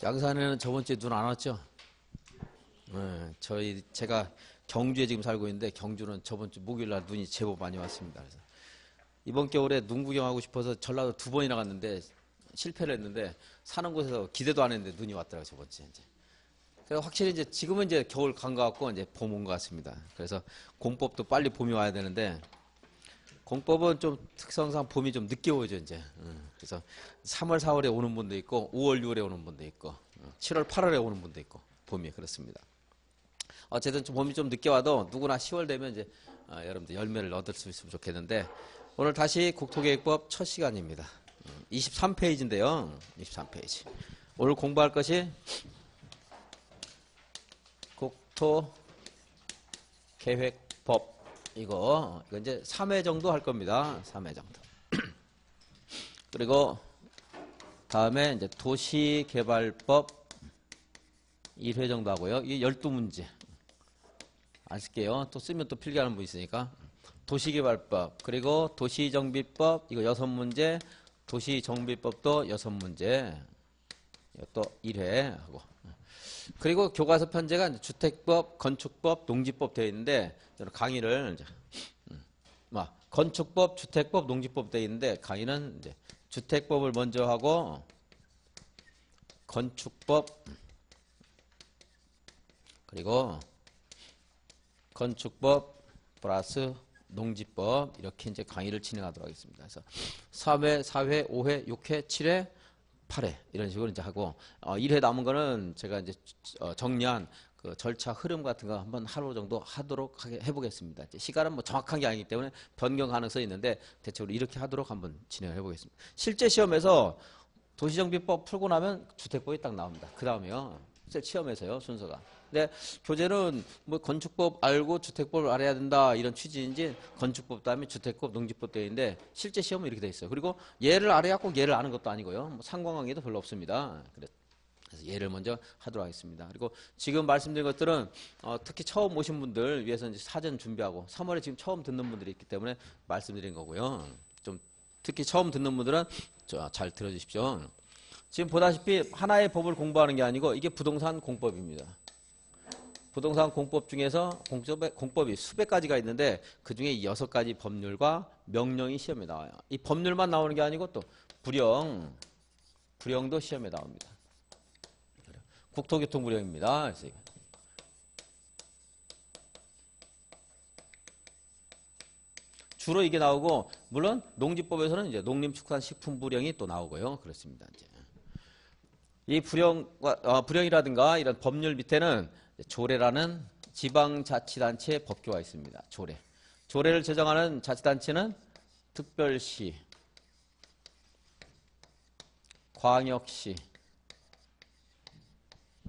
양산에는 저번 주에 눈 안 왔죠? 네, 제가 경주에 지금 살고 있는데 경주는 저번 주 목요일 날 눈이 제법 많이 왔습니다. 그래서 이번 겨울에 눈 구경하고 싶어서 전라도 2번이나 갔는데 실패를 했는데 사는 곳에서 기대도 안 했는데 눈이 왔더라고요, 저번 주에 이제. 그래서 확실히 이제 지금은 이제 겨울 간 것 같고 이제 봄 온 것 같습니다. 그래서 공법도 빨리 봄이 와야 되는데 공법은 좀 특성상 봄이 좀 늦게 오죠, 이제. 그래서 3월, 4월에 오는 분도 있고, 5월, 6월에 오는 분도 있고, 7월, 8월에 오는 분도 있고, 봄이 그렇습니다. 어쨌든 봄이 좀 늦게 와도 누구나 10월 되면 이제 여러분들 열매를 얻을 수 있으면 좋겠는데, 오늘 다시 국토계획법 첫 시간입니다. 23페이지인데요. 23페이지. 오늘 공부할 것이 국토계획법. 이거 이제 3회 정도 할 겁니다. 3회 정도. 그리고 다음에 이제 도시개발법 1회 정도 하고요. 이게 12문제. 안 쓸게요. 또 쓰면 또 필기하는 분 있으니까. 도시개발법, 그리고 도시정비법, 이거 6문제. 도시정비법도 6문제. 또 1회 하고. 그리고 교과서 편제가 이제 주택법, 건축법, 농지법 되어 있는데, 저는 강의를 이제, 건축법, 주택법, 농지법 되어 있는데, 강의는 이제 주택법을 먼저 하고, 건축법, 그리고 건축법 플러스 농지법, 이렇게 이제 강의를 진행하도록 하겠습니다. 그래서 3회, 4회, 5회, 6회, 7회, 8회 이런 식으로 이제 하고 1회 남은 거는 제가 이제 정리한 그 절차 흐름 같은 거 한번 하루 정도 하도록 해보겠습니다. 이제 시간은 뭐 정확한 게 아니기 때문에 변경 가능성이 있는데 대체로 이렇게 하도록 한번 진행해 보겠습니다. 실제 시험에서 도시정비법 풀고 나면 주택법이 딱 나옵니다. 그 다음에요. 시험에서요, 순서가. 근데 교재는 뭐 건축법 알고 주택법을 알아야 된다 이런 취지인지 건축법 다음에 주택법, 농지법 되어 있는데 실제 시험은 이렇게 돼 있어요. 그리고 얘를 알아야 꼭 얘를 아는 것도 아니고요. 뭐 상관관계도 별로 없습니다. 그래서 얘를 먼저 하도록 하겠습니다. 그리고 지금 말씀드린 것들은 특히 처음 오신 분들 위해서 이제 사전 준비하고 3월에 지금 처음 듣는 분들이 있기 때문에 말씀드린 거고요. 좀 특히 처음 듣는 분들은 잘 들어주십시오. 지금 보다시피 하나의 법을 공부하는 게 아니고 이게 부동산 공법입니다. 부동산 공법 중에서 공법이 수백 가지가 있는데 그중에 6가지 법률과 명령이 시험에 나와요. 이 법률만 나오는 게 아니고 또 불령도 시험에 나옵니다. 국토교통부령입니다. 주로 이게 나오고 물론 농지법에서는 이제 농림축산식품부령이 또 나오고요. 그렇습니다. 이제. 이 불령이라든가 이런 법률 밑에는 조례라는 지방자치단체의 법규가 있습니다. 조례를 제정하는 자치단체는 특별시, 광역시,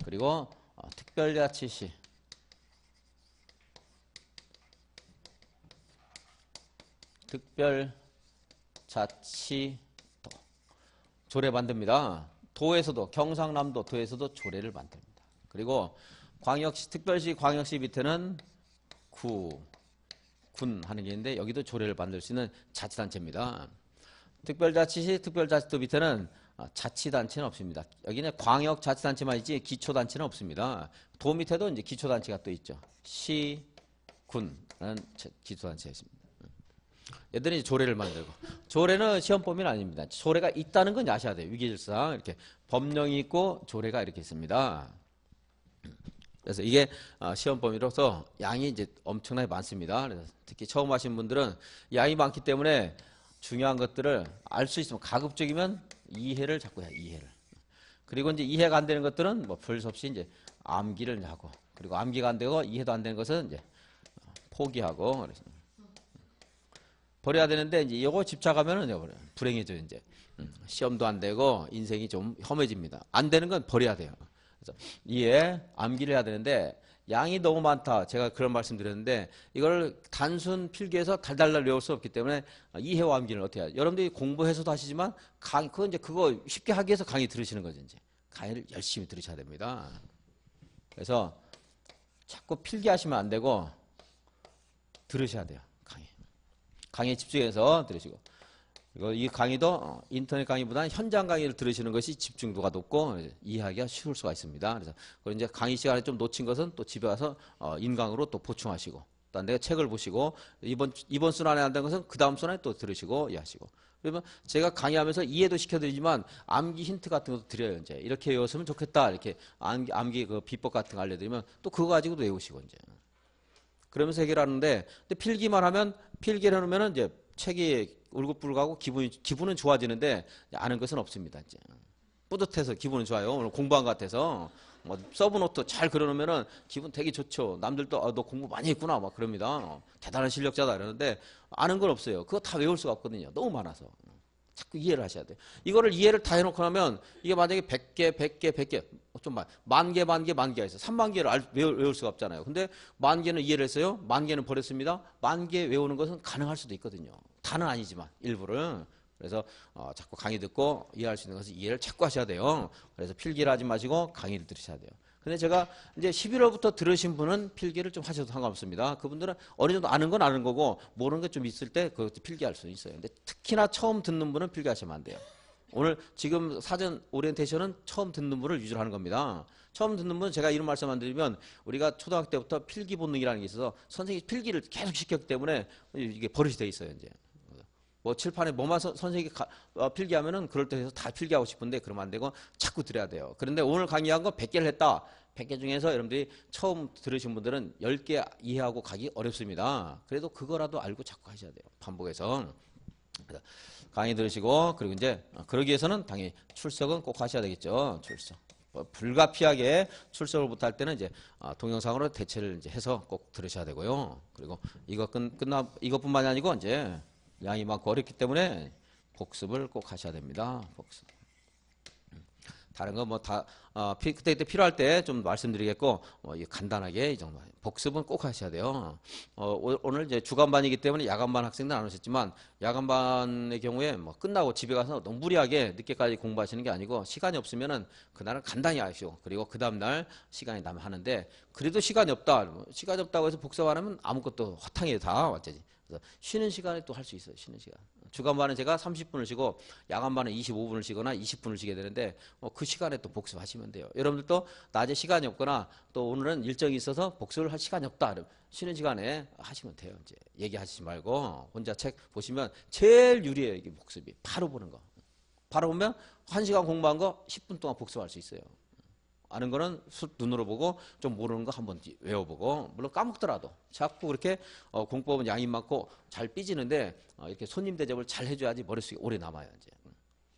그리고 특별자치시, 특별자치도 조례 만듭니다. 도에서도 경상남도 도에서도 조례를 만듭니다. 그리고 광역시, 특별시, 광역시 밑에는 군 하는 게 있는데 여기도 조례를 만들 수 있는 자치단체입니다. 특별자치시, 특별자치도 밑에는 자치단체는 없습니다. 여기는 광역자치단체만 있지 기초단체는 없습니다. 도 밑에도 이제 기초단체가 또 있죠. 시, 군라는 기초단체가 있습니다. 얘들이 조례를 만들고 조례는 시험 범위는 아닙니다. 조례가 있다는 건 아셔야 돼요. 위계질서상 이렇게 법령이 있고 조례가 이렇게 있습니다. 그래서 이게 시험 범위로서 양이 이제 엄청나게 많습니다. 그래서 특히 처음 하신 분들은 양이 많기 때문에 중요한 것들을 알 수 있으면 가급적이면 이해를 자꾸 해요. 이해를. 그리고 이제 이해가 안 되는 것들은 뭐 별 수 없이 이제 암기를 하고 그리고 암기가 안 되고 이해도 안 되는 것은 이제 포기하고 그래서 버려야 되는데 이제 이거 집착하면은 불행해져 이제 시험도 안 되고 인생이 좀 험해집니다. 안 되는 건 버려야 돼요. 그래서 이해 암기를 해야 되는데 양이 너무 많다. 제가 그런 말씀 드렸는데 이걸 단순 필기해서 달달달 외울 수 없기 때문에 이해와 암기를 어떻게 해야 여러분들이 공부해서도 하시지만 그거 쉽게 하기 위해서 강의 들으시는 거죠. 이제 강의를 열심히 들으셔야 됩니다. 그래서 자꾸 필기하시면 안 되고 들으셔야 돼요. 강의에 집중해서 들으시고 그리고 이 강의도 인터넷 강의보다는 현장 강의를 들으시는 것이 집중도가 높고 이해하기가 쉬울 수가 있습니다. 그래서 그리고 이제 강의 시간에 좀 놓친 것은 또 집에 가서 인강으로 또 보충하시고, 또 내가 책을 보시고, 이번 순환에 안 된 것은 그 다음 순환에 또 들으시고 이해하시고. 그러면 제가 강의하면서 이해도 시켜드리지만 암기 힌트 같은 것도 드려요. 이제 이렇게 외웠으면 좋겠다, 이렇게 암기 그 비법 같은 거 알려드리면 또 그거 가지고도 외우시고 이제. 그러면서 해결하는데, 근데 필기만 하면, 필기를 해놓으면 이제 책이 울긋불긋하고 기분은 좋아지는데 아는 것은 없습니다. 이제 뿌듯해서 기분은 좋아요. 오늘 공부한 것 같아서 뭐 서브노트 잘 그려놓으면은 기분 되게 좋죠. 남들도 너 공부 많이 했구나 막 그럽니다. 대단한 실력자다 이러는데 아는 건 없어요. 그거 다 외울 수가 없거든요. 너무 많아서. 자꾸 이해를 하셔야 돼요. 이거를 이해를 다 해놓고 나면 이게 만약에 100개 좀 만 개가 있어. 3만 개를 외울 수가 없잖아요. 근데 만 개는 이해를 했어요. 만 개는 버렸습니다. 만 개 외우는 것은 가능할 수도 있거든요. 다는 아니지만 일부를. 그래서 자꾸 강의 듣고 이해할 수 있는 것은 이해를 자꾸 하셔야 돼요. 그래서 필기를 하지 마시고 강의를 들으셔야 돼요. 근데 제가 이제 11월부터 들으신 분은 필기를 좀 하셔도 상관없습니다. 그분들은 어느 정도 아는 건 아는 거고 모르는 게 좀 있을 때 그것도 필기할 수 있어요. 근데 특히나 처음 듣는 분은 필기하시면 안 돼요. 오늘 지금 사전 오리엔테이션은 처음 듣는 분을 위주로 하는 겁니다. 처음 듣는 분은 제가 이런 말씀 안 드리면 우리가 초등학교 때부터 필기 본능이라는 게 있어서 선생님이 필기를 계속 시켰기 때문에 이게 버릇이 돼 있어요. 이제. 뭐 칠판에 뭐만 선생님이 필기하면은 그럴 때 해서 다 필기하고 싶은데 그러면 안 되고 자꾸 들어야 돼요. 그런데 오늘 강의한 거 100개를 했다. 100개 중에서 여러분들이 처음 들으신 분들은 10개 이해하고 가기 어렵습니다. 그래도 그거라도 알고 자꾸 하셔야 돼요. 반복해서. 강의 들으시고, 그리고 이제 그러기 위해서는 당연히 출석은 꼭 하셔야 되겠죠. 출석. 불가피하게 출석을 못할 때는 이제 동영상으로 대체를 이제 해서 꼭 들으셔야 되고요. 그리고 이것뿐만이 아니고 이제 양이 많고 어렵기 때문에 복습을 꼭 하셔야 됩니다. 복습. 다른 거 뭐 다 그때 필요할 때 좀 말씀드리겠고 간단하게 이 정도 복습은 꼭 하셔야 돼요. 오늘 이제 주간반이기 때문에 야간반 학생들 안 오셨지만 야간반의 경우에 뭐 끝나고 집에 가서 너무 무리하게 늦게까지 공부하시는 게 아니고 시간이 없으면은 그날은 간단히 하시고 그리고 그 다음 날 시간이 나면 하는데 그래도 시간이 없다. 시간이 없다고 해서 복습 안 하면 아무것도 허탕이 다 완전히. 그래서 쉬는 시간에 또 할 수 있어요. 쉬는 시간. 주간반은 제가 30분을 쉬고 야간반은 25분을 쉬거나 20분을 쉬게 되는데 그 시간에 또 복습하시면 돼요. 여러분들도 낮에 시간이 없거나 또 오늘은 일정이 있어서 복습을 할 시간이 없다. 쉬는 시간에 하시면 돼요. 이제 얘기하시지 말고 혼자 책 보시면 제일 유리해요. 이게 복습이. 바로 보는 거. 바로 보면 1시간 공부한 거 10분 동안 복습할 수 있어요. 아는 거는 눈으로 보고 좀 모르는 거 한번 외워보고 물론 까먹더라도 자꾸 그렇게 공법은 양이 많고 잘 삐지는데 이렇게 손님 대접을 잘 해줘야지 머릿속에 오래 남아요. 이제.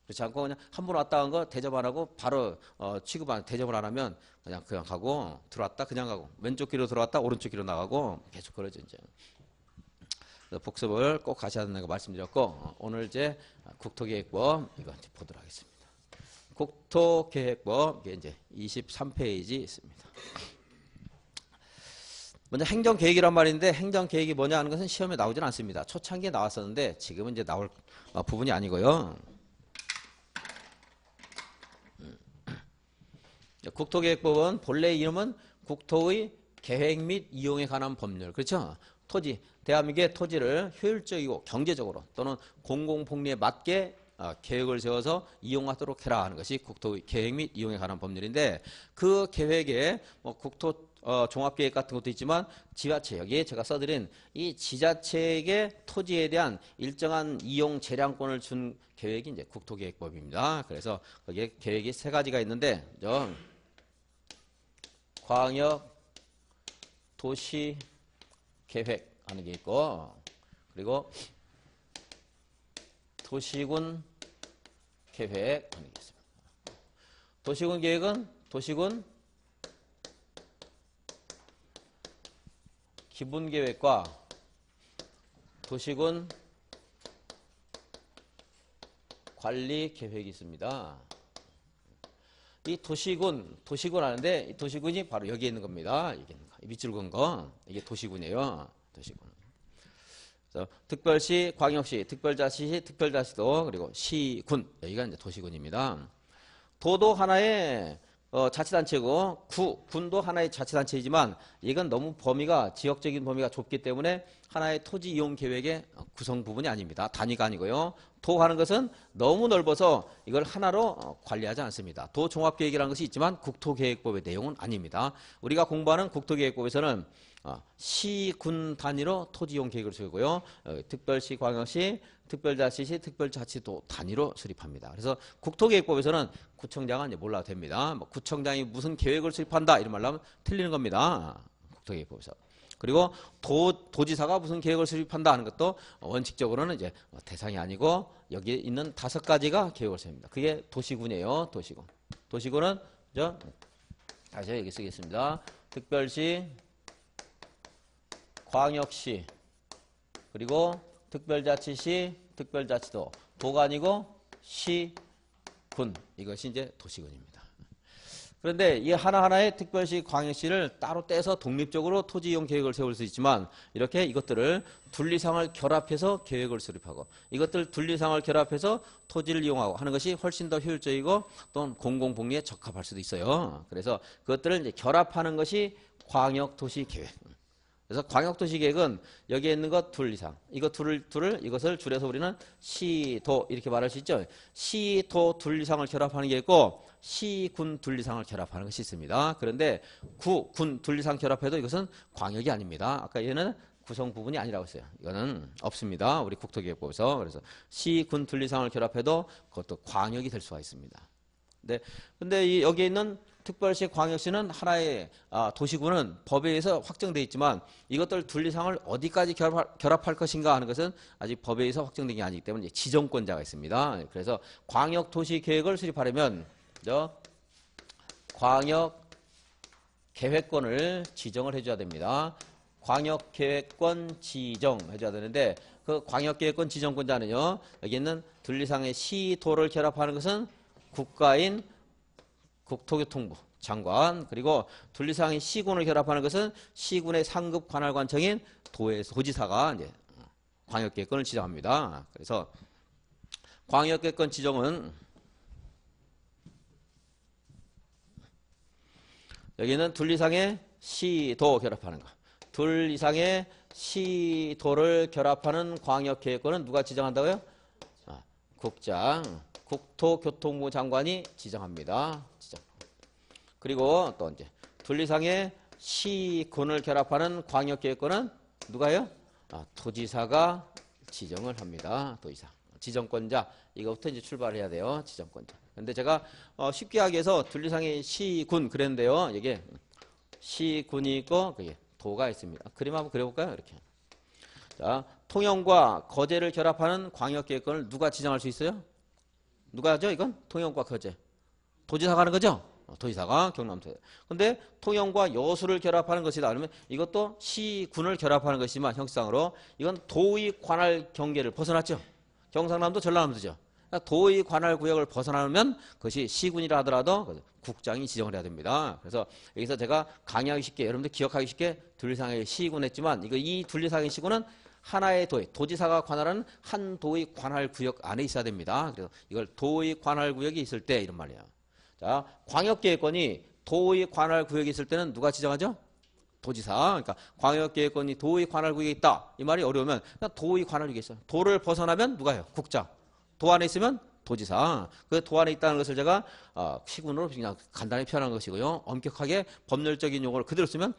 그렇지 않고 그냥 한 번 왔다 간 거 대접 안 하고 바로 대접을 안 하면 그냥 가고 들어왔다 그냥 가고 왼쪽 귀로 들어왔다 오른쪽 귀로 나가고 계속 그러죠. 이제. 복습을 꼭 하셔야 된다고 말씀드렸고 오늘 이제 국토계획법 이거 이제 보도록 하겠습니다. 국토계획법 이제 23페이지 있습니다. 먼저 행정계획이란 말인데 행정계획이 뭐냐 하는 것은 시험에 나오진 않습니다. 초창기에 나왔었는데 지금은 이제 나올 부분이 아니고요. 국토계획법은 본래 이름은 국토의 계획 및 이용에 관한 법률. 그렇죠? 토지, 대한민국의 토지를 효율적이고 경제적으로 또는 공공복리에 맞게 계획을 세워서 이용하도록 해라 하는 것이 국토 계획 및 이용에 관한 법률인데 그 계획에 국토 종합계획 같은 것도 있지만 지자체 여기에 제가 써드린 이 지자체에게 토지에 대한 일정한 이용 재량권을 준 계획이 이제 국토계획법입니다. 그래서 거기에 계획이 세 가지가 있는데 광역 도시 계획 하는 게 있고 그리고 도시군 계획 하는 게 있습니다. 도시군 계획은 도시군 기본 계획과 도시군 관리 계획이 있습니다. 이 도시군 하는데 이 도시군이 바로 여기에 있는 겁니다. 이게 밑줄 그은 거 이게 도시군이에요. 도시군. 그래서 특별시, 광역시, 특별자치시, 특별자치도 그리고 시군 여기가 이제 도시군입니다. 도도 하나에 자치단체고 군도 하나의 자치단체이지만 이건 너무 범위가 지역적인 범위가 좁기 때문에 하나의 토지 이용 계획의 구성 부분이 아닙니다. 단위가 아니고요. 도하는 것은 너무 넓어서 이걸 하나로 관리하지 않습니다. 도 종합계획이라는 것이 있지만 국토계획법의 내용은 아닙니다. 우리가 공부하는 국토계획법에서는 시, 군 단위로 토지이용 계획을 세우고요. 특별시, 광역시, 특별자치시, 특별자치도 단위로 수립합니다. 그래서 국토계획법에서는 구청장은 이제 몰라도 됩니다. 뭐 구청장이 무슨 계획을 수립한다 이런 말로 하면 틀리는 겁니다. 국토계획법에서. 그리고 도지사가 무슨 계획을 수립한다 하는 것도 원칙적으로는 이제 대상이 아니고 여기에 있는 5가지가 계획을 세웁니다. 그게 도시군이에요. 도시군. 도시군은 다시 여기 쓰겠습니다. 특별시, 광역시, 그리고 특별자치시, 특별자치도, 도가 아니고 시, 군. 이것이 이제 도시군입니다. 그런데 이 하나하나의 특별시, 광역시를 따로 떼서 독립적으로 토지 이용 계획을 세울 수 있지만 이렇게 이것들을 분리상을 결합해서 계획을 수립하고 이것들 분리상을 결합해서 토지를 이용하고 하는 것이 훨씬 더 효율적이고 또는 공공복리에 적합할 수도 있어요. 그래서 그것들을 이제 결합하는 것이 광역도시계획. 그래서 광역도시계획은 여기에 있는 것 둘 이상. 이거 이것을 줄여서 우리는 시도 이렇게 말할 수 있죠. 시도 둘 이상을 결합하는 게 있고 시군 둘 이상을 결합하는 것이 있습니다. 그런데 군 둘 이상 결합해도 이것은 광역이 아닙니다. 아까 얘는 구성 부분이 아니라고 했어요. 이거는 없습니다. 우리 국토계획법에서. 그래서 시군 둘 이상을 결합해도 그것도 광역이 될 수가 있습니다. 근데 여기에 있는 특별시, 광역시는 하나의 도시군은 법에 의해서 확정되어 있지만 이것들 둘 이상을 어디까지 결합할 것인가 하는 것은 아직 법에 의해서 확정된 게 아니기 때문에 지정권자가 있습니다. 그래서 광역도시계획을 수립하려면 광역계획권을 지정을 해줘야 됩니다. 광역계획권 지정해줘야 되는데 그 광역계획권 지정권자는요. 여기 있는 둘 이상의 시도를 결합하는 것은 국가인 국토교통부 장관, 그리고 둘 이상의 시군을 결합하는 것은 시군의 상급 관할관청인 도지사가 이제 광역계획권을 지정합니다. 그래서 광역계획권 지정은 여기는 둘 이상의 시도 결합하는 거. 둘 이상의 시도를 결합하는 광역계획권은 누가 지정한다고요? 국장, 국토교통부 장관이 지정합니다. 그리고 또 이제 둘 이상의 시군을 결합하는 광역계획권은 누가요? 도지사가 지정을 합니다. 도지사. 지정권자. 이거부터 이제 출발해야 돼요. 지정권자. 근데 제가 쉽게 하기 위해서 둘 이상의 시군 그랬는데요. 이게 시군이 있고 그게 도가 있습니다. 그림 한번 그려볼까요? 이렇게. 자, 통영과 거제를 결합하는 광역계획권을 누가 지정할 수 있어요? 누가 하죠? 이건 통영과 거제. 도지사가 하는 거죠? 도지사가 경남도. 근데 통영과 여수를 결합하는 것이다. 그러면 이것도 시군을 결합하는 것이지만 형식상으로 이건 도의 관할 경계를 벗어났죠. 경상남도 전라남도죠. 그러니까 도의 관할 구역을 벗어나면 그것이 시군이라 하더라도 국장이 지정을 해야 됩니다. 그래서 여기서 제가 강의하기 쉽게 여러분들 기억하기 쉽게 둘 이상의 시군 했지만 이 둘 이상의 시군은 하나의 도지사가 관할하는 한 도의 관할 구역 안에 있어야 됩니다. 그래서 이걸 도의 관할 구역이 있을 때 이런 말이에요. 자, 광역계획권이 도의 관할 구역이 있을 때는 누가 지정하죠? 도지사. 그러니까 광역계획권이 도의 관할 구역에 있다. 이 말이 어려우면 그냥 도의 관할 구역에 있어요. 도를 벗어나면 누가 해요? 국장. 도 안에 있으면 도지사. 그 도 안에 있다는 것을 제가 시군으로 그냥 간단히 표현한 것이고요. 엄격하게 법률적인 용어를 그대로 쓰면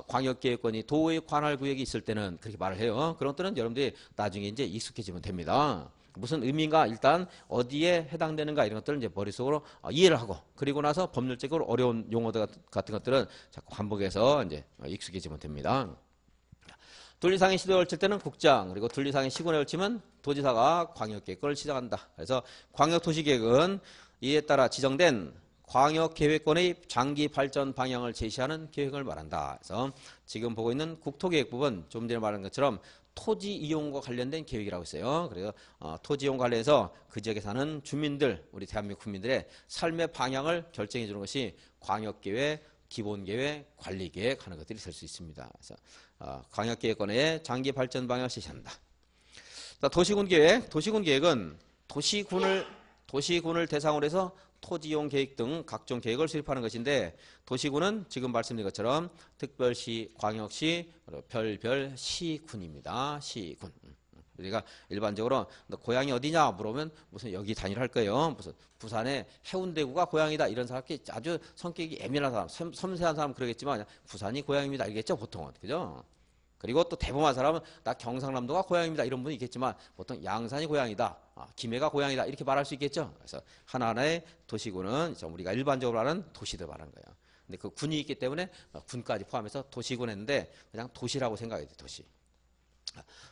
광역계획권이 도의 관할 구역이 있을 때는 그렇게 말을 해요. 그런 것들은 여러분들이 나중에 이제 익숙해지면 됩니다. 무슨 의미인가 일단 어디에 해당되는가 이런 것들을 이제 머릿속으로 이해를 하고 그리고 나서 법률적으로 어려운 용어들 같은 것들은 자꾸 반복해서 이제 익숙해지면 됩니다. 둘 이상의 시도에 걸칠 때는 국장, 그리고 둘 이상의 시군에 걸치면 도지사가 광역계획권을 지정한다. 그래서 광역도시계획은 이에 따라 지정된 광역계획권의 장기 발전 방향을 제시하는 계획을 말한다. 그래서 지금 보고 있는 국토계획법은 좀 전에 말한 것처럼 토지 이용과 관련된 계획이라고 했어요. 그래서 토지 이용 관련해서 그 지역에 사는 주민들, 우리 대한민국 국민들의 삶의 방향을 결정해 주는 것이 광역계획, 기본계획, 관리계획 하는 것들이 될 수 있습니다. 그래서 광역계획권의 장기 발전 방향을 제시한다. 도시군계획, 도시군계획은 도시군을 대상으로 해서 토지이용 계획 등 각종 계획을 수립하는 것인데 도시군은 지금 말씀드린 것처럼 특별시, 광역시, 별별 시군입니다. 시군. 우리가 일반적으로 너 고향이 어디냐 물으면 무슨 여기 다니라 할 거예요. 무슨 부산의 해운대구가 고향이다 이런 사람이 아주 성격이 예민한 사람, 섬세한 사람 그러겠지만 그냥 부산이 고향입니다 알겠죠 보통은 그죠? 그리고 또 대범한 사람은 나 경상남도가 고향입니다 이런 분이 있겠지만 보통 양산이 고향이다, 김해가 고향이다 이렇게 말할 수 있겠죠. 그래서 하나하나의 도시군은 우리가 일반적으로 하는 도시들 말하는 거예요. 근데 그 군이 있기 때문에 군까지 포함해서 도시군 했는데 그냥 도시라고 생각해야 돼 도시.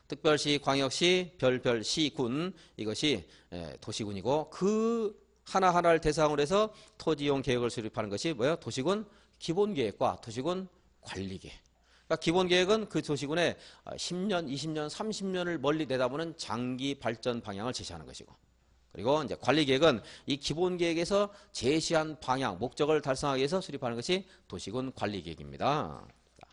특별시, 광역시, 별별, 시군 이것이 도시군이고 그 하나하나를 대상으로 해서 토지이용 계획을 수립하는 것이 뭐예요? 도시군 기본계획과 도시군 관리계획. 그러니까 기본계획은 그 도시군의 10년, 20년, 30년을 멀리 내다보는 장기 발전 방향을 제시하는 것이고 그리고 이제 관리계획은 이 기본계획에서 제시한 방향, 목적을 달성하기 위해서 수립하는 것이 도시군 관리계획입니다.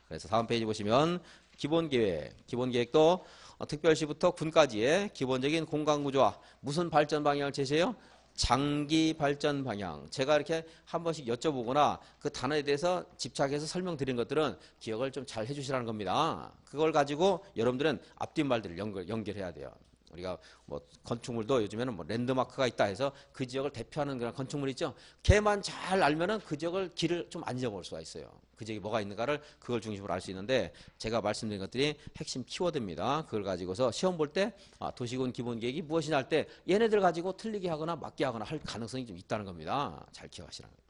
그래서 다음 페이지 보시면 기본계획, 기본계획도 특별시부터 군까지의 기본적인 공간구조와 무슨 발전 방향을 제시해요? 장기 발전 방향. 제가 이렇게 한 번씩 여쭤보거나 그 단어에 대해서 집착해서 설명드린 것들은 기억을 좀 잘 해주시라는 겁니다. 그걸 가지고 여러분들은 앞뒷말들을 연결해야 돼요. 우리가 뭐 건축물도 요즘에는 뭐 랜드마크가 있다 해서 그 지역을 대표하는 그런 건축물 있죠. 걔만 잘 알면은 그 지역을 길을 좀 안 잊어버릴 수가 있어요. 그 지역이 뭐가 있는가를 그걸 중심으로 알 수 있는데 제가 말씀드린 것들이 핵심 키워드입니다. 그걸 가지고서 시험 볼 때 도시군 기본계획이 무엇이냐 할 때 얘네들 가지고 틀리게 하거나 맞게 하거나 할 가능성이 좀 있다는 겁니다. 잘 기억하시라는 거예요.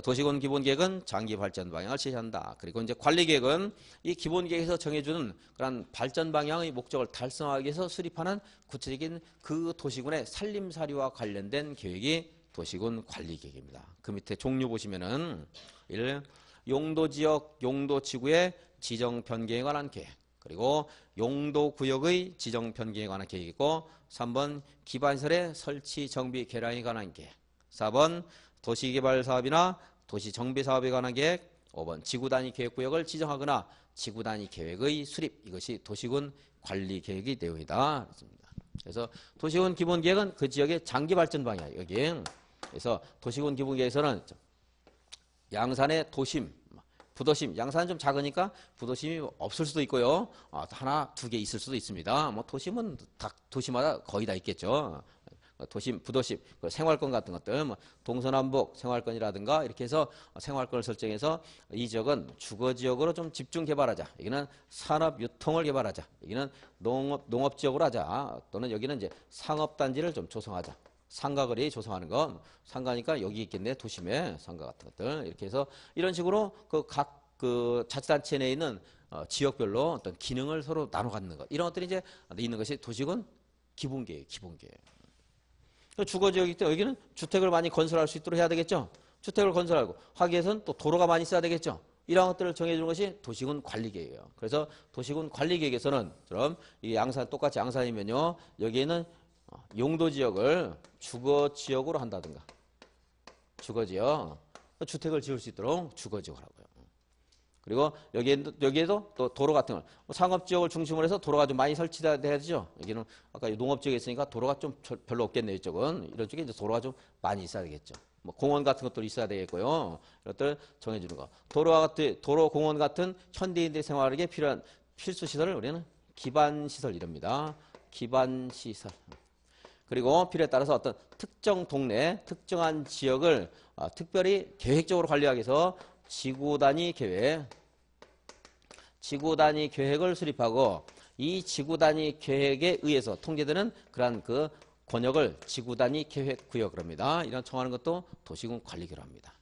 도시군 기본계획은 장기 발전 방향을 제시한다. 그리고 이제 관리계획은 이 기본계획에서 정해주는 그런 발전 방향의 목적을 달성하기 위해서 수립하는 구체적인 그 도시군의 살림살이와 관련된 계획이 도시군 관리계획입니다. 그 밑에 종류 보시면은 1. 용도지역, 용도지구의 지정 변경에 관한 계획. 그리고 용도구역의 지정 변경에 관한 계획이 있고 3번 기반시설의 설치, 정비, 개량에 관한 계획. 4번 도시개발사업이나 도시정비사업에 관한 계획. 5번 지구단위 계획구역을 지정하거나 지구단위 계획의 수립. 이것이 도시군 관리계획의 내용이다. 그래서 도시군 기본계획은 그 지역의 장기발전 방향이에요. 여기. 그래서 도시군 기본계획에서는 양산의 도심, 부도심, 양산은 좀 작으니까 부도심이 없을 수도 있고요. 하나, 두 개 있을 수도 있습니다. 뭐 도심은 다 도시마다 거의 다 있겠죠. 도심, 부도심, 생활권 같은 것들, 뭐 동서남북 생활권이라든가 이렇게 해서 생활권을 설정해서 이 지역은 주거지역으로 좀 집중 개발하자. 여기는 산업 유통을 개발하자. 여기는 농업지역으로 하자. 또는 여기는 이제 상업단지를 좀 조성하자. 상가거리 조성하는 건 상가니까 여기 있겠네. 도심에 상가 같은 것들 이렇게 해서 이런 식으로 각 자치단체 내에 있는 지역별로 어떤 기능을 서로 나눠 갖는 것 이런 것들이 이제 있는 것이 도시군 기본계획. 주거지역이기 때문에 여기는 주택을 많이 건설할 수 있도록 해야 되겠죠. 주택을 건설하고 하기 위해서는 또 도로가 많이 있어야 되겠죠. 이런 것들을 정해주는 것이 도시군 관리계획이에요. 그래서 도시군 관리계획에서는 그럼 이 양산 똑같이 양산이면요 여기에는 용도지역을 주거지역으로 한다든가 주거지역 주택을 지을 수 있도록 주거지역을 하고요. 그리고 여기에도 또 도로 같은 걸 상업지역을 중심으로 해서 도로가 좀 많이 설치돼야 되죠. 여기는 아까 농업지역에 있으니까 도로가 좀 별로 없겠네요. 이쪽은 이런 쪽에 이제 도로가 좀 많이 있어야 되겠죠. 뭐 공원 같은 것도 있어야 되겠고요. 이것들 정해주는 거. 도로, 공원 같은 현대인들의 생활에 필요한 필수 시설을 우리는 기반시설 이랍니다. 기반시설. 그리고 필요에 따라서 어떤 특정 동네, 특정한 지역을 특별히 계획적으로 관리하기 위해서 지구단위 계획을 수립하고 이 지구단위 계획에 의해서 통제되는 그러한 그 권역을 지구단위 계획구역을 합니다. 이런 청하는 것도 도시군 관리계획을 합니다.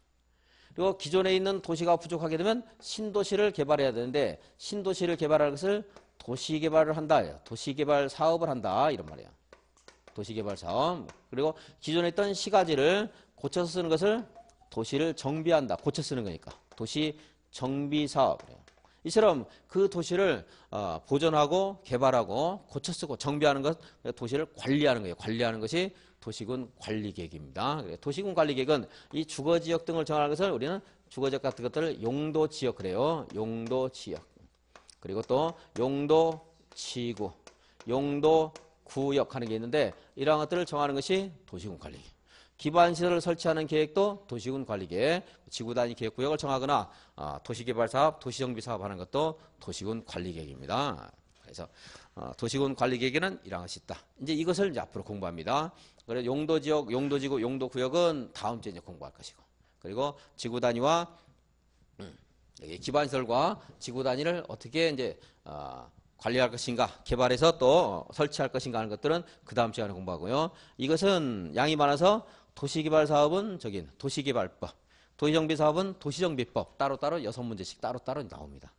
그리고 기존에 있는 도시가 부족하게 되면 신도시를 개발해야 되는데 신도시를 개발할 것을 도시개발을 한다. 도시개발 사업을 한다. 이런 말이에요. 도시개발 사업. 그리고 기존에 있던 시가지를 고쳐서 쓰는 것을 도시를 정비한다. 고쳐 쓰는 거니까. 도시 정비 사업. 이처럼 그 도시를 보존하고 개발하고 고쳐 쓰고 정비하는 것, 도시를 관리하는 거예요. 관리하는 것이 도시군 관리계획입니다. 도시군 관리계획은 이 주거지역 등을 정하는 것을 우리는 주거지역 같은 것들을 용도지역 그래요. 용도지역. 그리고 또 용도지구, 용도 구역하는 게 있는데 이러한 것들을 정하는 것이 도시군 관리계획. 기반시설을 설치하는 계획도 도시군 관리계획, 지구단위 계획구역을 정하거나 도시개발사업, 도시정비사업 하는 것도 도시군 관리계획입니다. 그래서 도시군 관리계획에는 이러한 것이 있다. 이제 이것을 이제 앞으로 공부합니다. 그래서 용도지역, 용도지구, 용도구역은 다음 주에 이제 공부할 것이고, 그리고 지구단위와 기반시설과 지구단위를 어떻게 이제 관리할 것인가, 개발해서 또 설치할 것인가 하는 것들은 그 다음 시간에 공부하고요. 이것은 양이 많아서 도시개발 사업은 도시개발법, 도시정비 사업은 도시정비법 따로따로 6문제씩 따로따로 나옵니다.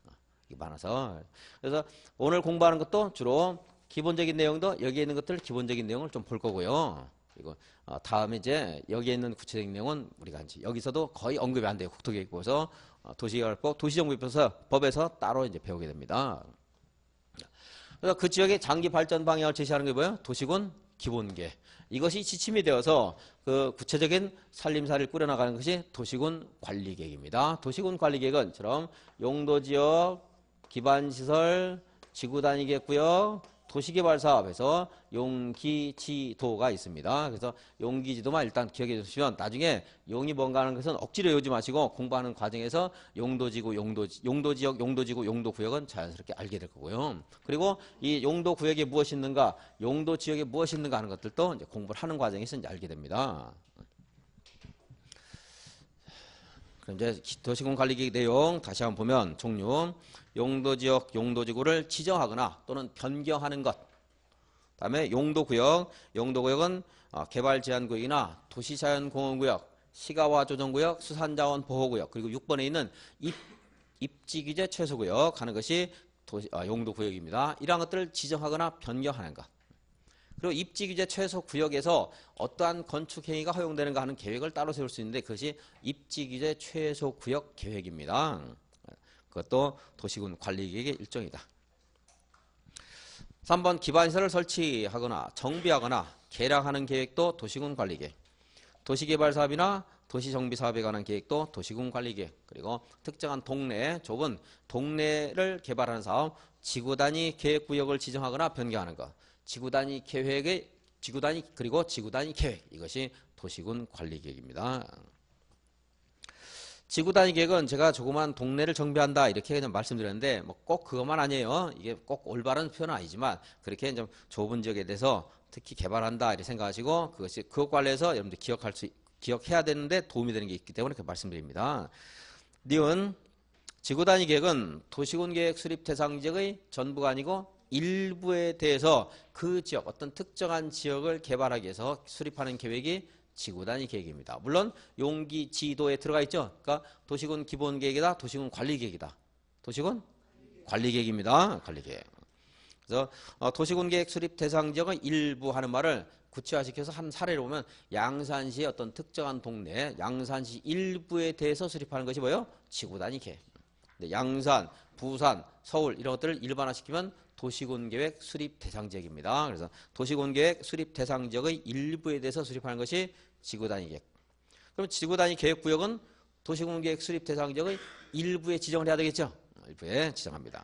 이게 많아서. 그래서 오늘 공부하는 것도 주로 기본적인 내용도 여기에 있는 것들 기본적인 내용을 좀 볼 거고요. 그리고 다음에 이제 여기에 있는 구체적인 내용은 우리가 이제 여기서도 거의 언급이 안 돼요. 국토계획부에서 도시개발법, 도시정비법에서 따로 이제 배우게 됩니다. 그래서 그 지역의 장기 발전 방향을 제시하는 게 뭐예요? 도시군 기본계획. 이것이 지침이 되어서 그 구체적인 살림살이를 꾸려나가는 것이 도시군 관리계획입니다. 도시군 관리계획은처럼 용도지역, 기반시설, 지구단위 계획구역, 도시개발사업에서 용기지도가 있습니다. 그래서 용기지도만 일단 기억해 주시면 나중에 용이 뭔가 하는 것은 억지로 외우지 마시고 공부하는 과정에서 용도지구, 용도지역, 용도지구, 용도구역은 자연스럽게 알게 될 거고요. 그리고 이 용도구역에 무엇이 있는가, 용도지역에 무엇이 있는가 하는 것들도 이제 공부를 하는 과정에서 이제 알게 됩니다. 그럼 이제 도시군 관리계획 내용 다시 한번 보면 종류, 용도지역, 용도지구를 지정하거나 또는 변경하는 것. 다음에 용도구역, 용도구역은 개발제한구역이나 도시자연공원구역, 시가화조정구역, 수산자원보호구역, 그리고 6번에 있는 입지규제 최소구역 하는 것이 용도구역입니다. 이러한 것들을 지정하거나 변경하는 것. 그리고 입지규제 최소구역에서 어떠한 건축행위가 허용되는가 하는 계획을 따로 세울 수 있는데 그것이 입지규제 최소구역 계획입니다. 그것도 도시군 관리계획의 일종이다. 3번 기반시설을 설치하거나 정비하거나 개량하는 계획도 도시군 관리계획. 도시개발사업이나 도시정비사업에 관한 계획도 도시군 관리계획. 그리고 특정한 동네, 좁은 동네를 개발하는 사업, 지구단위 계획구역을 지정하거나 변경하는 것. 지구단위 그리고 지구단위 계획. 이것이 도시군 관리계획입니다. 지구단위 계획은 제가 조그만 동네를 정비한다 이렇게 그냥 말씀드렸는데 뭐 꼭 그것만 아니에요. 이게 꼭 올바른 표현은 아니지만 그렇게 좀 좁은 지역에 대해서 특히 개발한다 이렇게 생각하시고 그것이 그것 관련해서 여러분들 기억해야 되는데 도움이 되는 게 있기 때문에 그렇게 말씀드립니다. 니은 지구단위 계획은 도시군 계획 수립 대상 지역의 전부가 아니고 일부에 대해서 그 지역 어떤 특정한 지역을 개발하기 위해서 수립하는 계획이 지구단위 계획입니다. 물론 용기지도에 들어가 있죠. 그러니까 도시군 기본계획이다. 도시군 관리계획이다. 도시군 관리계획입니다. 관리계획. 그래서 도시군 계획 수립 대상 지역의 일부 하는 말을 구체화시켜서 한 사례를 보면 양산시의 어떤 특정한 동네, 양산시 일부에 대해서 수립하는 것이 뭐예요? 지구단위 계획. 양산, 부산, 서울 이런 것들을 일반화시키면 도시군계획 수립 대상 지역입니다. 그래서 도시군계획 수립 대상 지역의 일부에 대해서 수립하는 것이 지구단위 계획. 그럼 지구단위 계획구역은 도시군계획 수립 대상 지역의 일부에 지정을 해야 되겠죠? 일부에 지정합니다.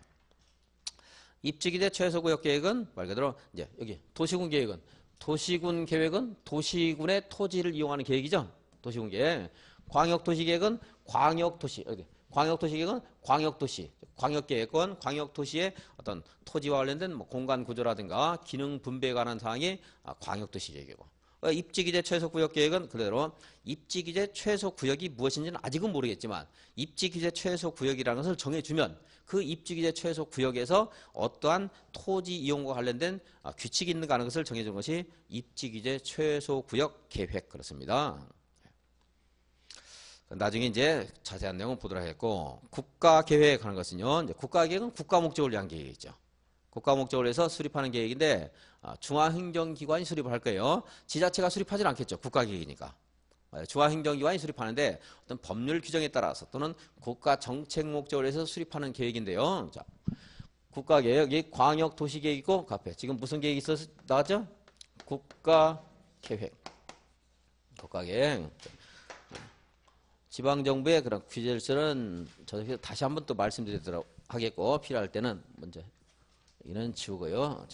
입지규제 최소구역 계획은 말 그대로 이제 여기 도시군 계획은 도시군의 토지를 이용하는 계획이죠. 도시군계획. 광역도시계획은 광역도시 여기. 광역도시계획은 광역도시, 광역계획권, 광역도시의 어떤 토지와 관련된 뭐 공간 구조라든가 기능 분배에 관한 사항이 광역도시 계획이고 입지규제 최소구역 계획은 그대로 입지규제 최소구역이 무엇인지는 아직은 모르겠지만 입지규제 최소구역이라는 것을 정해주면 그 입지규제 최소구역에서 어떠한 토지 이용과 관련된 규칙이 있는가 하는 것을 정해주는 것이 입지규제 최소구역 계획 그렇습니다. 나중에 이제 자세한 내용은 보도록 하겠고 국가계획 하는 것은요. 이제 국가계획은 국가목적을 위한 계획이죠. 국가목적을 위해서 수립하는 계획인데 중앙행정기관이 수립을 할 거예요. 지자체가 수립하진 않겠죠. 국가계획이니까. 중앙행정기관이 수립하는데 어떤 법률 규정에 따라서 또는 국가정책 목적을 위해서 수립하는 계획인데요. 자, 국가계획이 광역도시계획이고 그 앞에 지금 무슨 계획이 있어서 나왔죠? 국가계획. 국가계획. 지방정부의 그런 규제를 저희 다시 한번 또 말씀드리도록 하겠고 필요할 때는 먼저 여기는 지우고요.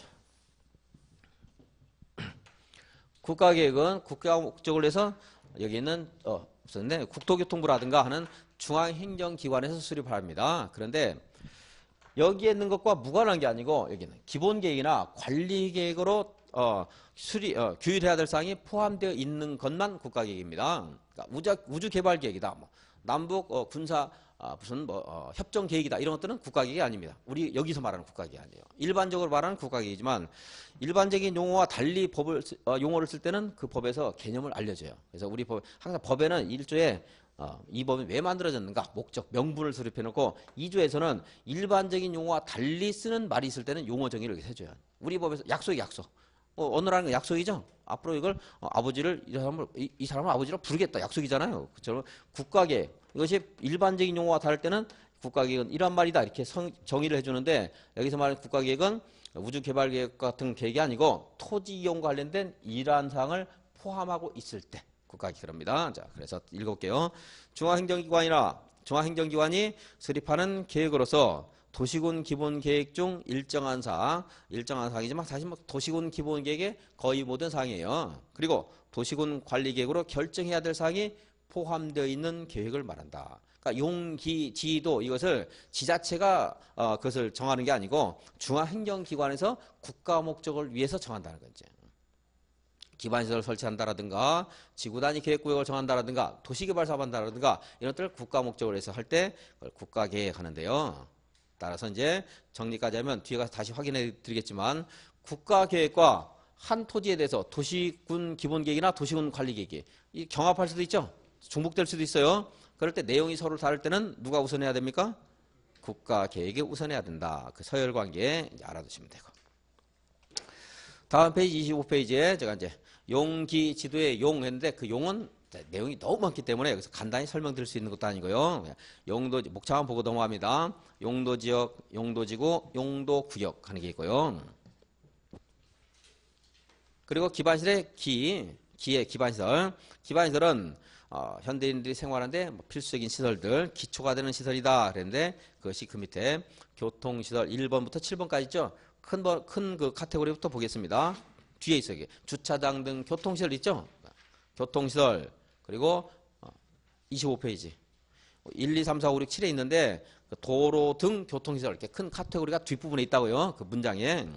국가계획은 국가 목적을 위해서 여기는 없었는데 국토교통부라든가 하는 중앙행정기관에서 수립합니다. 그런데 여기에 있는 것과 무관한 게 아니고 여기는 기본계획이나 관리계획으로 규율해야 될 사항이 포함되어 있는 것만 국가계획입니다. 그러니까 우주개발계획이다. 뭐 남북 군사 무슨 협정 계획이다. 이런 것들은 국가계획이 아닙니다. 우리 여기서 말하는 국가계획이 아니에요. 일반적으로 말하는 국가계획이지만 일반적인 용어와 달리 용어를 쓸 때는 그 법에서 개념을 알려줘요. 그래서 우리 항상 법에는 1조에 이 법이 왜 만들어졌는가 목적 명분을 수립해놓고 2조에서는 일반적인 용어와 달리 쓰는 말이 있을 때는 용어 정의를 이렇게 해줘요. 우리 법에서 약속이 약속. 언어라는 건 약속이죠. 앞으로 이걸 아버지를 이 사람을 아버지로 부르겠다 약속이잖아요. 그처럼 국가계획 이것이 일반적인 용어와 다를 때는 국가계획은 이런 말이다 이렇게 정의를 해주는데 여기서 말하는 국가계획은 우주개발계획 같은 계획이 아니고 토지 이용과 관련된 이러한 사항을 포함하고 있을 때 국가계획입니다. 자, 그래서 읽어볼게요. 중앙행정기관이 수립하는 계획으로서 도시군 기본계획 중 일정한 사항이지만 사실 뭐 도시군 기본계획의 거의 모든 사항이에요. 그리고 도시군 관리계획으로 결정해야 될 사항이 포함되어 있는 계획을 말한다. 그러니까 용기지도 이것을 지자체가 그것을 정하는 게 아니고 중앙행정기관에서 국가 목적을 위해서 정한다는 거죠. 기반시설을 설치한다라든가 지구단위 계획구역을 정한다라든가 도시개발 사업한다라든가 이런 것들을 국가 목적으로 해서 할 때 그걸 국가계획 하는데요. 따라서 이제 정리까지 하면 뒤에 가서 다시 확인해 드리겠지만 국가계획과 한 토지에 대해서 도시군 기본계획이나 도시군 관리계획이 경합할 수도 있죠. 중복될 수도 있어요. 그럴 때 내용이 서로 다를 때는 누가 우선해야 됩니까? 국가계획이 우선해야 된다. 그 서열관계 알아두시면 되고. 다음 페이지 25페이지에 제가 이제 용기지도의 용 했는데 그 용은 내용이 너무 많기 때문에 여기서 간단히 설명드릴 수 있는 것도 아니고요. 용도 목차만 보고 넘어갑니다. 용도지역, 용도지구, 용도구역 하는 게 있고요. 그리고 기반시설의 기의 기반시설. 기반시설은 현대인들이 생활하는데 필수적인 시설들, 기초가 되는 시설이다 그랬는데 그것이 그 밑에 교통시설 1번부터 7번까지 있죠. 큰 그 카테고리부터 보겠습니다. 뒤에 있어요. 주차장 등 교통시설 있죠. 교통시설 그리고 25페이지 1, 2, 3, 4, 5, 6, 7에 있는데 도로 등 교통시설 이렇게 큰 카테고리가 뒷부분에 있다고요. 그 문장에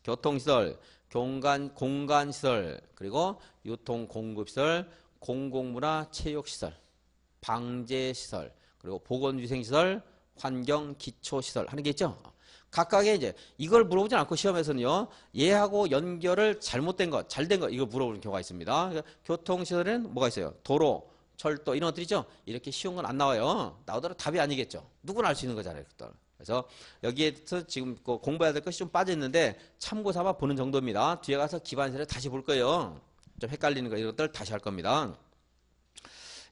교통시설, 공간시설 그리고 유통공급시설, 공공문화 체육시설, 방제시설 그리고 보건위생시설, 환경기초시설 하는 게 있죠. 각각의 이제 이걸 물어보지 않고 시험에서는요 얘하고 연결을 잘못된 것, 잘된 것 이거 물어보는 경우가 있습니다. 교통시설에는 뭐가 있어요? 도로, 철도 이런 것들이죠. 이렇게 쉬운 건 안 나와요. 나오더라도 답이 아니겠죠. 누구나 알 수 있는 거잖아요. 그래서 여기에서 지금 공부해야 될 것이 좀 빠져있는데 참고 삼아 보는 정도입니다. 뒤에 가서 기반시설을 다시 볼 거예요. 좀 헷갈리는 거 이런 것들 다시 할 겁니다.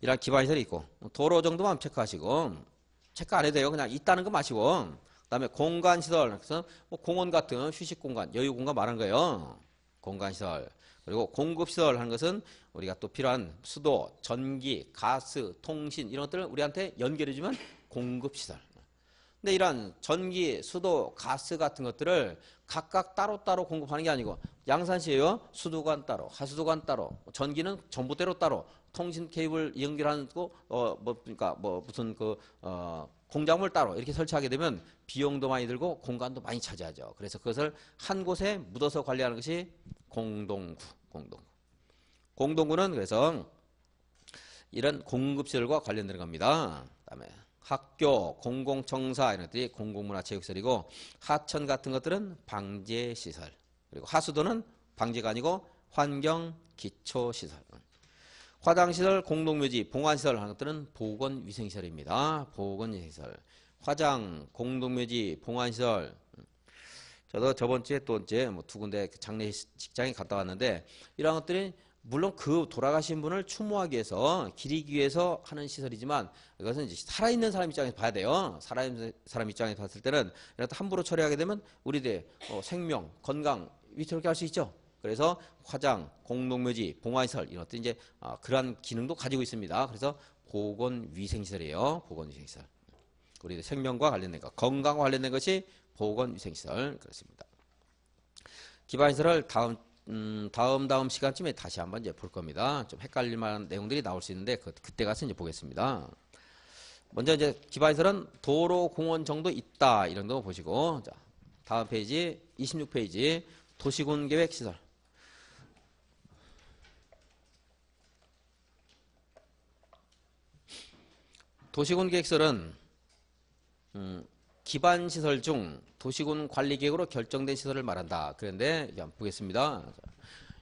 이런 기반시설이 있고 도로 정도만 체크하시고 체크 안 해도 돼요. 그냥 있다는 거 마시고 그다음에 공간시설, 그래서 뭐 공원 같은 휴식공간, 여유공간 말하는 거예요. 공간시설. 그리고 공급시설 하는 것은 우리가 또 필요한 수도, 전기, 가스, 통신 이런 것들을 우리한테 연결해주면 공급시설. 근데 이런 전기, 수도, 가스 같은 것들을 각각 따로따로 공급하는 게 아니고 양산시에요. 수도관 따로, 하수도관 따로, 전기는 전봇대로 따로, 통신 케이블 연결하는 거, 그러니까 무슨 공작물 따로 이렇게 설치하게 되면 비용도 많이 들고 공간도 많이 차지하죠. 그래서 그것을 한 곳에 묻어서 관리하는 것이 공동구. 공동구는 그래서 이런 공급시설과 관련되는 겁니다. 그다음에 학교, 공공청사 이런 것들이 공공문화체육시설이고 하천 같은 것들은 방제시설 그리고 하수도는 방제가 아니고 환경기초시설 화장시설, 공동묘지, 봉안시설 하는 것들은 보건위생시설입니다. 보건위생시설 화장, 공동묘지, 봉안시설 저도 저번 주에 또 이제 두 군데 장례 직장에 갔다 왔는데 이런 것들이 물론 그 돌아가신 분을 추모하기 위해서 기리기 위해서 하는 시설이지만 이것은 이제 살아있는 사람 입장에서 봐야 돼요. 살아있는 사람 입장에서 봤을 때는 이렇게 함부로 처리하게 되면 우리들의 생명, 건강 위태롭게 할 수 있죠. 그래서 화장, 공동묘지, 봉화시설 이런 것들 이제 그러한 기능도 가지고 있습니다. 그래서 보건위생시설이에요. 보건위생시설. 우리들 생명과 관련된 것, 건강과 관련된 것이 보건위생시설 그렇습니다. 기반시설을 다음 다음 시간쯤에 다시 한번 이제 볼 겁니다. 좀 헷갈릴 만한 내용들이 나올 수 있는데 그때 가서 이제 보겠습니다. 먼저 이제 기반시설은 도로, 공원 정도 있다 이런 거 보시고, 자, 다음 페이지 26페이지 도시군 계획 시설. 도시군 계획시설은 기반 시설 중 도시군 관리 계획으로 결정된 시설을 말한다. 그런데 한번 보겠습니다.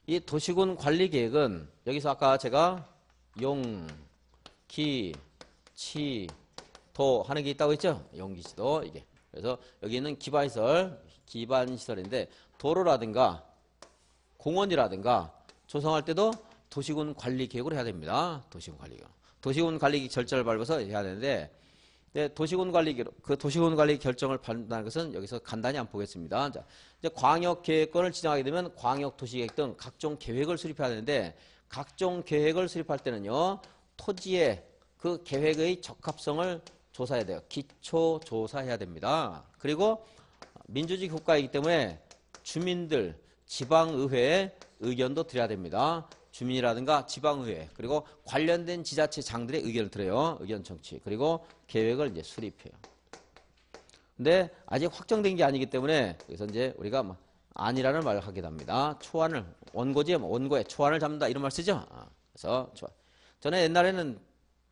이 도시군 관리 계획은 여기서 아까 제가 용, 기, 치, 도 하는 게 있다고 했죠? 용, 기, 치, 도 이게. 그래서 여기 있는 기반 시설인데 도로라든가 공원이라든가 조성할 때도 도시군 관리 계획으로 해야 됩니다. 도시군 관리 계획. 도시군 관리 절차를 밟아서 해야 되는데, 도시군 관리 결정을 판단하는 것은 여기서 간단히 한번 보겠습니다. 자, 이제 광역 계획권을 지정하게 되면 광역 도시계획 등 각종 계획을 수립해야 되는데, 각종 계획을 수립할 때는요, 토지의 그 계획의 적합성을 조사해야 돼요. 기초 조사해야 됩니다. 그리고 민주주의 국가이기 때문에 주민들, 지방의회의 의견도 드려야 됩니다. 주민이라든가 지방의회, 그리고 관련된 지자체장들의 의견을 들어요. 의견 청취. 그리고 계획을 이제 수립해요. 근데 아직 확정된 게 아니기 때문에 그래서 이제 우리가 아니라는 말을 하게 됩니다. 초안을, 원고에 초안을 잡는다 이런 말 쓰죠. 그래서 초안. 저는 옛날에는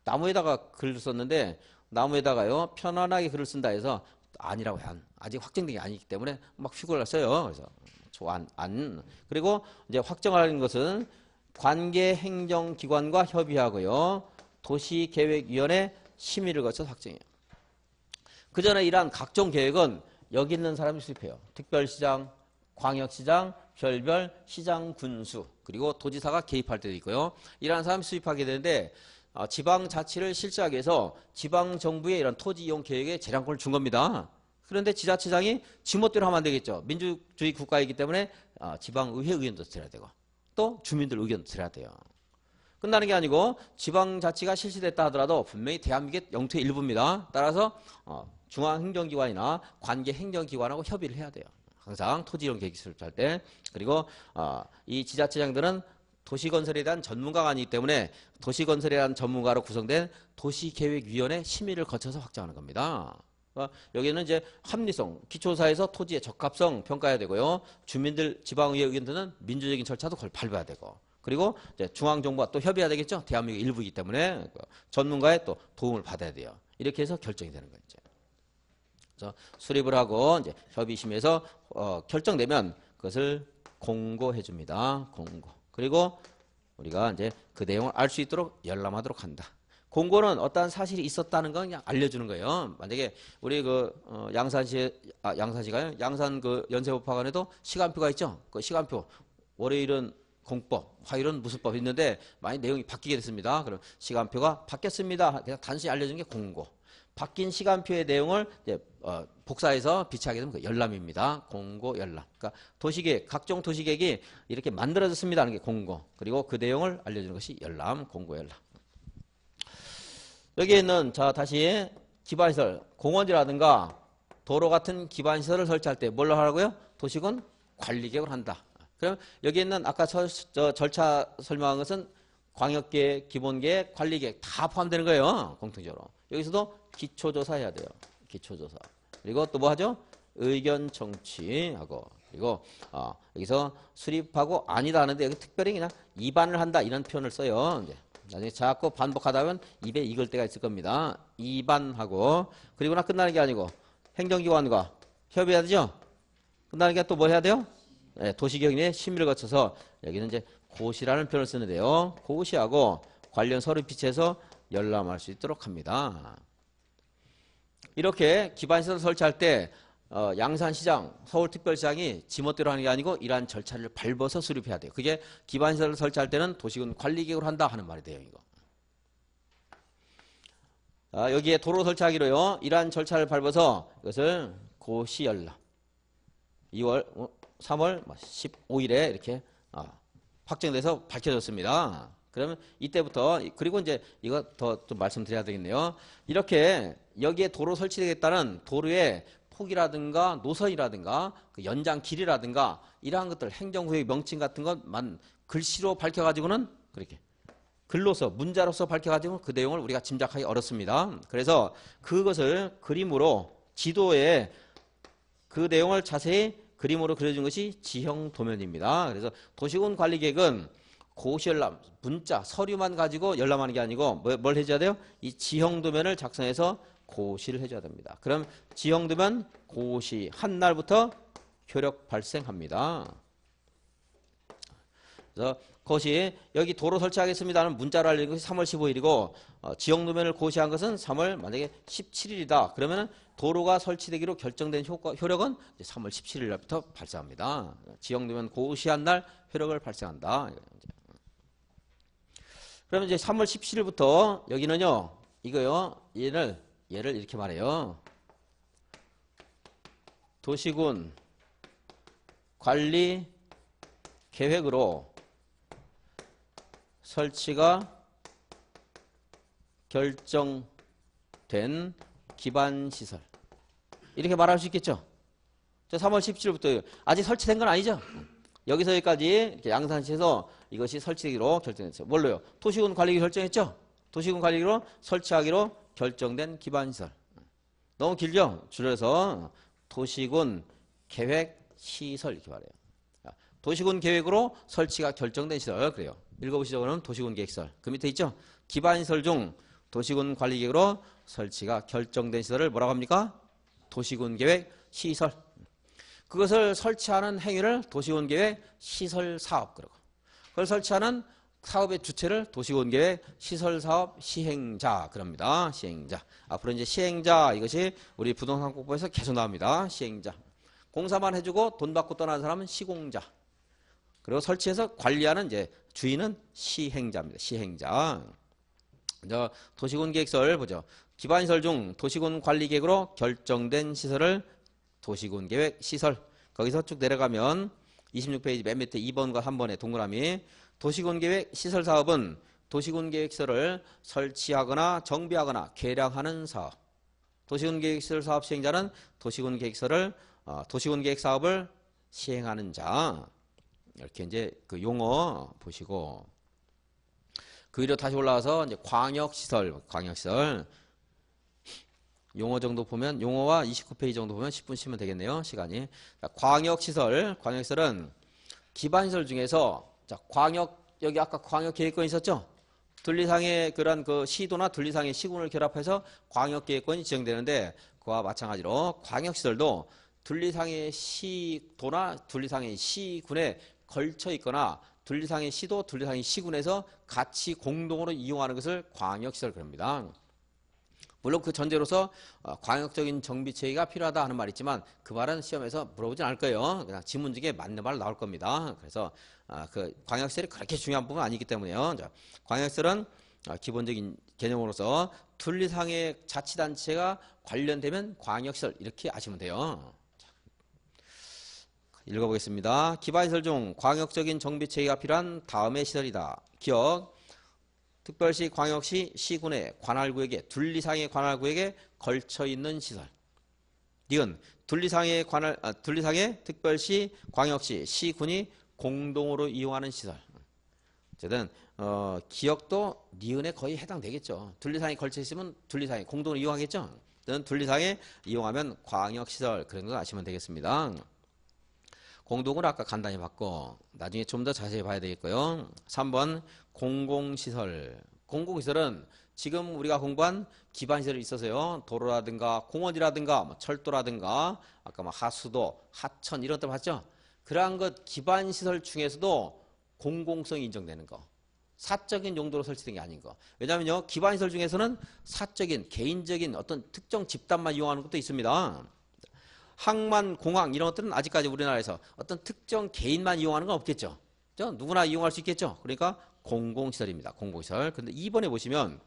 나무에다가 글을 썼는데, 나무에다가요 편안하게 글을 쓴다 해서 아니라고 해. 아직 확정된 게 아니기 때문에 막 휘골을 써요. 그래서 초안, 안. 그리고 이제 확정하는 것은 관계 행정기관과 협의하고요, 도시계획위원회 심의를 거쳐서 확정해요. 그 전에 이러한 각종 계획은 여기 있는 사람이 수립해요. 특별시장, 광역시장, 별별, 시장, 군수, 그리고 도지사가 개입할 때도 있고요. 이러한 사람이 수립하게 되는데, 지방자치를 실시하기 위해서 지방정부에 이런 토지 이용 계획에 재량권을 준 겁니다. 그런데 지자체장이 지멋대로 하면 안 되겠죠. 민주주의 국가이기 때문에 지방의회 의견도 들어야 되고, 또 주민들 의견도 들어야 돼요. 끝나는 게 아니고 지방자치가 실시됐다 하더라도 분명히 대한민국의 영토의 일부입니다. 따라서 중앙행정기관이나 관계행정기관하고 협의를 해야 돼요. 항상 토지 이용 계획 수립할 때. 그리고 이 지자체장들은 도시건설에 대한 전문가가 아니기 때문에 도시건설에 대한 전문가로 구성된 도시계획위원회 심의를 거쳐서 확정하는 겁니다. 여기는 이제 합리성, 기초사에서 토지의 적합성 평가해야 되고요. 주민들, 지방의회 의견들은 민주적인 절차도 그걸 밟아야 되고, 그리고 이제 중앙정부와 또 협의해야 되겠죠. 대한민국 일부이기 때문에 전문가의 또 도움을 받아야 돼요. 이렇게 해서 결정이 되는 거죠. 그래서 수립을 하고 이제 협의심에서 결정되면 그것을 공고해 줍니다. 공고. 그리고 우리가 이제 그 내용을 알 수 있도록 열람하도록 한다. 공고는 어떠한 사실이 있었다는 건 그냥 알려주는 거예요. 만약에 우리 양산 그 연세법학원에도 시간표가 있죠. 그 시간표, 월요일은 공법, 화요일은 무슨 법 있는데 많이 내용이 바뀌게 됐습니다. 그럼 시간표가 바뀌었습니다. 그냥 단순히 알려주는 게 공고. 바뀐 시간표의 내용을 이제 복사해서 비치하게 되면 그 열람입니다. 공고, 열람. 그러니까 도시계획, 각종 도시계획이 이렇게 만들어졌습니다 하는 게 공고. 그리고 그 내용을 알려주는 것이 열람, 공고, 열람. 여기에 있는, 자, 다시 기반시설, 공원이라든가 도로 같은 기반시설을 설치할 때 뭘로 하라고요? 도시군 관리계획을 한다. 그럼 여기 있는 아까 절차 설명한 것은 광역계획, 기본계획, 관리계획 다 포함되는 거예요. 공통적으로. 여기서도 기초조사 해야 돼요. 기초조사. 그리고 또 뭐 하죠? 의견 청취하고. 그리고 여기서 수립하고 아니다 하는데 여기 특별히 그냥 이반을 한다 이런 표현을 써요. 이제 나중에 자꾸 반복하다 보면 입에 익을 때가 있을 겁니다. 이반하고. 그리고 나 끝나는 게 아니고 행정기관과 협의해야 되죠. 끝나는 게 또 뭐 해야 돼요? 네, 도시계획위원회 심의를 거쳐서 여기는 이제 고시라는 표현을 쓰는데요. 고시하고 관련 서류 비치해서 열람할 수 있도록 합니다. 이렇게 기반시설 설치할 때 양산시장, 서울특별시장이 지멋대로 하는 게 아니고 이러한 절차를 밟아서 수립해야 돼요. 그게 기반시설을 설치할 때는 도시군 관리계획으로 한다 하는 말이 돼요. 이거. 여기에 도로 설치하기로요. 이러한 절차를 밟아서 이것을 고시열람. 3월 15일에 이렇게 확정돼서 밝혀졌습니다. 그러면 이때부터, 그리고 이제 이거 더 좀 말씀드려야 되겠네요. 이렇게 여기에 도로 설치되겠다는 도로에 폭이라든가 노선이라든가 그 연장 길이라든가 이러한 것들 행정구역 명칭 같은 것만 글씨로 밝혀가지고는 그렇게 글로서 문자로서 밝혀가지고 그 내용을 우리가 짐작하기 어렵습니다. 그래서 그것을 그림으로 지도에 그 내용을 자세히 그림으로 그려준 것이 지형 도면입니다. 그래서 도시군 관리계획은 고시열람, 문자, 서류만 가지고 열람하는 게 아니고 뭘 해줘야 돼요? 이 지형 도면을 작성해서 고시를 해줘야 됩니다. 그럼 지형 도면 고시 한 날부터 효력 발생합니다. 그래서 그것이 여기 도로 설치하겠습니다는 문자로 알린 것이 3월 15일이고 지형 도면을 고시한 것은 3월 만약에 17일이다. 그러면 도로가 설치되기로 결정된 효력은 3월 17일 날부터 발생합니다. 지형 도면 고시한 날 효력을 발생한다. 그러면 이제 3월 17일부터 여기는요, 이거요, 얘를 이렇게 말해요. 도시군 관리 계획으로 설치가 결정된 기반시설. 이렇게 말할 수 있겠죠? 3월 17일부터 아직 설치된 건 아니죠? 여기서 여기까지 이렇게 양산시에서 이것이 설치되기로 결정했어요. 뭘로요? 도시군 관리기 결정했죠? 도시군 관리기로 설치하기로 결정된 기반시설. 너무 길죠? 줄여서 도시군 계획시설 이렇게 말해요. 도시군 계획으로 설치가 결정된 시설. 그래요. 읽어보시죠. 그러면 도시군 계획시설. 그 밑에 있죠? 기반시설 중 도시군 관리계획으로 설치가 결정된 시설을 뭐라고 합니까? 도시군 계획 시설. 그것을 설치하는 행위를 도시군 계획 시설 사업 그러고, 그걸 설치하는 사업의 주체를 도시군 계획 시설 사업 시행자 그럽니다. 시행자. 앞으로 이제 시행자 이것이 우리 부동산 공부에서 계속 나옵니다. 시행자. 공사만 해주고 돈 받고 떠나는 사람은 시공자. 그리고 설치해서 관리하는 이제 주인은 시행자입니다. 시행자. 저 도시군 계획설 보죠. 기반시설 중 도시군 관리계획으로 결정된 시설을 도시군 계획 시설. 거기서 쭉 내려가면 26페이지 맨 밑에 2번과 3번의 동그라미. 도시군 계획 시설 사업은 도시군 계획 시설을 설치하거나 정비하거나 개량하는 사업. 도시군 계획 시설 사업 시행자는 도시군 계획 시설을 도시군 계획 사업을 시행하는 자. 이렇게 이제 그 용어 보시고, 그 위로 다시 올라와서 이제 광역시설 용어 정도 보면, 용어와 29페이지 정도 보면 10분 쉬면 되겠네요. 시간이. 자, 광역시설은 기반시설 중에서, 자, 여기 아까 광역계획권 있었죠? 둘리상의 그런 그 시도나 둘리상의 시군을 결합해서 광역계획권이 지정되는데, 그와 마찬가지로 광역시설도 둘리상의 시도나 둘리상의 시군에 걸쳐 있거나 둘리상의 시도, 둘리상의 시군에서 같이 공동으로 이용하는 것을 광역시설 그럽니다. 물론 그 전제로서 광역적인 정비체계가 필요하다 하는 말이 있지만 그 말은 시험에서 물어보진 않을 거예요. 그냥 지문 중에 맞는 말 나올 겁니다. 그래서 그 광역시설이 그렇게 중요한 부분은 아니기 때문에요. 자, 광역시설은 기본적인 개념으로서 둘리상의 자치단체가 관련되면 광역시설 이렇게 아시면 돼요. 읽어보겠습니다. 기반시설 중 광역적인 정비체계가 필요한 다음의 시설이다. 기억. 특별시, 광역시, 시군의 관할구역에 둘리상의 관할구역에 걸쳐 있는 시설. 니은 둘리상의 특별시, 광역시, 시군이 공동으로 이용하는 시설. 어쨌든 기억도 니은에 거의 해당되겠죠. 둘리상에 걸쳐 있으면 둘리상에 공동으로 이용하겠죠. 둘리상에 이용하면 광역시설 그런 거 아시면 되겠습니다. 공동을 아까 간단히 봤고 나중에 좀 더 자세히 봐야 되겠고요. 3번 공공시설. 공공시설은 지금 우리가 공부한 기반시설이 있어서요. 도로라든가 공원이라든가 뭐 철도라든가 아까 뭐 하수도, 하천 이런 것들 봤죠? 그러한 것 기반시설 중에서도 공공성이 인정되는 거. 사적인 용도로 설치된 게 아닌 거. 왜냐하면요. 기반시설 중에서는 사적인, 개인적인 어떤 특정 집단만 이용하는 것도 있습니다. 항만, 공항 이런 것들은 아직까지 우리나라에서 어떤 특정 개인만 이용하는 건 없겠죠. 누구나 이용할 수 있겠죠. 그러니까 공공시설입니다. 공공시설. 근데 2번에 보시면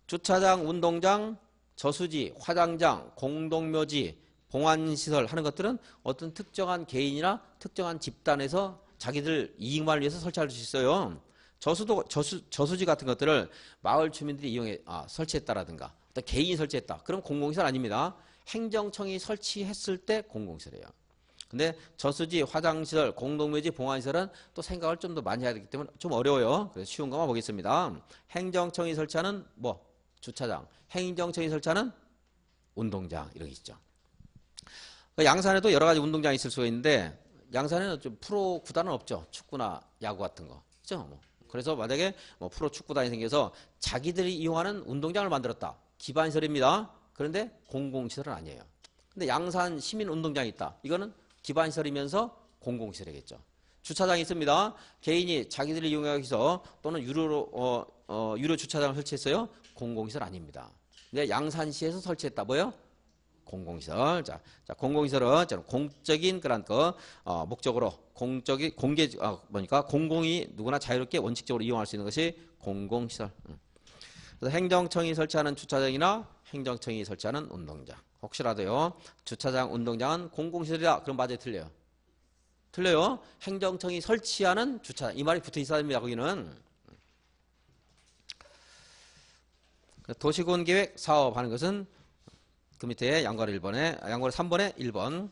주차장, 운동장, 저수지, 화장장, 공동묘지, 봉안시설 하는 것들은 어떤 특정한 개인이나 특정한 집단에서 자기들 이익만을 위해서 설치할 수 있어요. 저수지 같은 것들을 마을 주민들이 설치했다라든가 어떤 개인이 설치했다. 그럼 공공시설 아닙니다. 행정청이 설치했을 때 공공시설이에요. 근데 저수지, 화장시설, 공동묘지, 봉안시설은 또 생각을 좀 더 많이 해야 되기 때문에 좀 어려워요. 그래서 쉬운 것만 보겠습니다. 행정청이 설치하는 뭐 주차장, 행정청이 설치하는 운동장 이런 게 있죠. 양산에도 여러 가지 운동장이 있을 수가 있는데 양산에는 좀 프로 구단은 없죠. 축구나 야구 같은 거. 그죠? 그래서 만약에 뭐 프로 축구단이 생겨서 자기들이 이용하는 운동장을 만들었다. 기반시설입니다. 그런데 공공시설은 아니에요. 근데 양산 시민운동장이 있다. 이거는 기반시설이면서 공공시설이겠죠. 주차장이 있습니다. 개인이 자기들이 이용하기 위해서 또는 유료로 유료 주차장을 설치했어요. 공공시설 아닙니다. 근데 양산시에서 설치했다. 뭐요? 공공시설. 자, 공공시설은 저는 공적인 그런 목적으로 뭐니까 공공이 누구나 자유롭게 원칙적으로 이용할 수 있는 것이 공공시설. 그래서 행정청이 설치하는 주차장이나 행정청이 설치하는 운동장. 혹시라도요, 주차장, 운동장은 공공시설이다. 그럼 맞아요, 틀려요? 틀려요. 행정청이 설치하는 주차장. 이 말이 붙어 있어야 됩니다, 거기는. 도시군계획 사업하는 것은 그 밑에 양괄호 3번에 1번.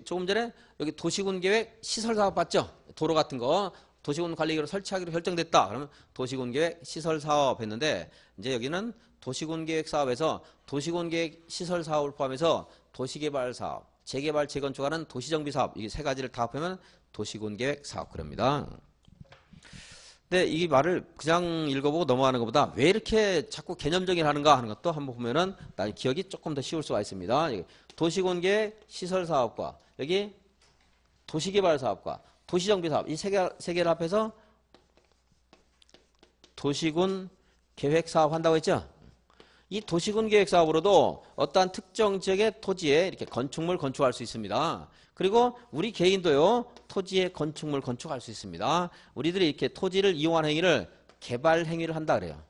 조금 전에 여기 도시군계획 시설사업 봤죠? 도로 같은 거. 도시군 관리기로 설치하기로 결정됐다. 그러면 도시군계획 시설사업 했는데 이제 여기는 도시군계획 사업에서 도시군계획 시설사업을 포함해서 도시개발사업, 재개발, 재건축하는 도시정비사업 이 세 가지를 다 합하면 도시군계획 사업 그럽니다. 근데 이 말을 그냥 읽어보고 넘어가는 것보다 왜 이렇게 자꾸 개념적인 하는가 하는 것도 한번 보면은 기억이 조금 더 쉬울 수가 있습니다. 도시군계획 시설사업과 여기 도시개발사업과 도시정비사업 이 세 개를 합해서 도시군 계획사업 한다고 했죠. 이 도시군 계획사업으로도 어떠한 특정 지역의 토지에 이렇게 건축물 건축할 수 있습니다. 그리고 우리 개인도요 토지에 건축물 건축할 수 있습니다. 우리들이 이렇게 토지를 이용하는 행위를 개발 행위를 한다 그래요.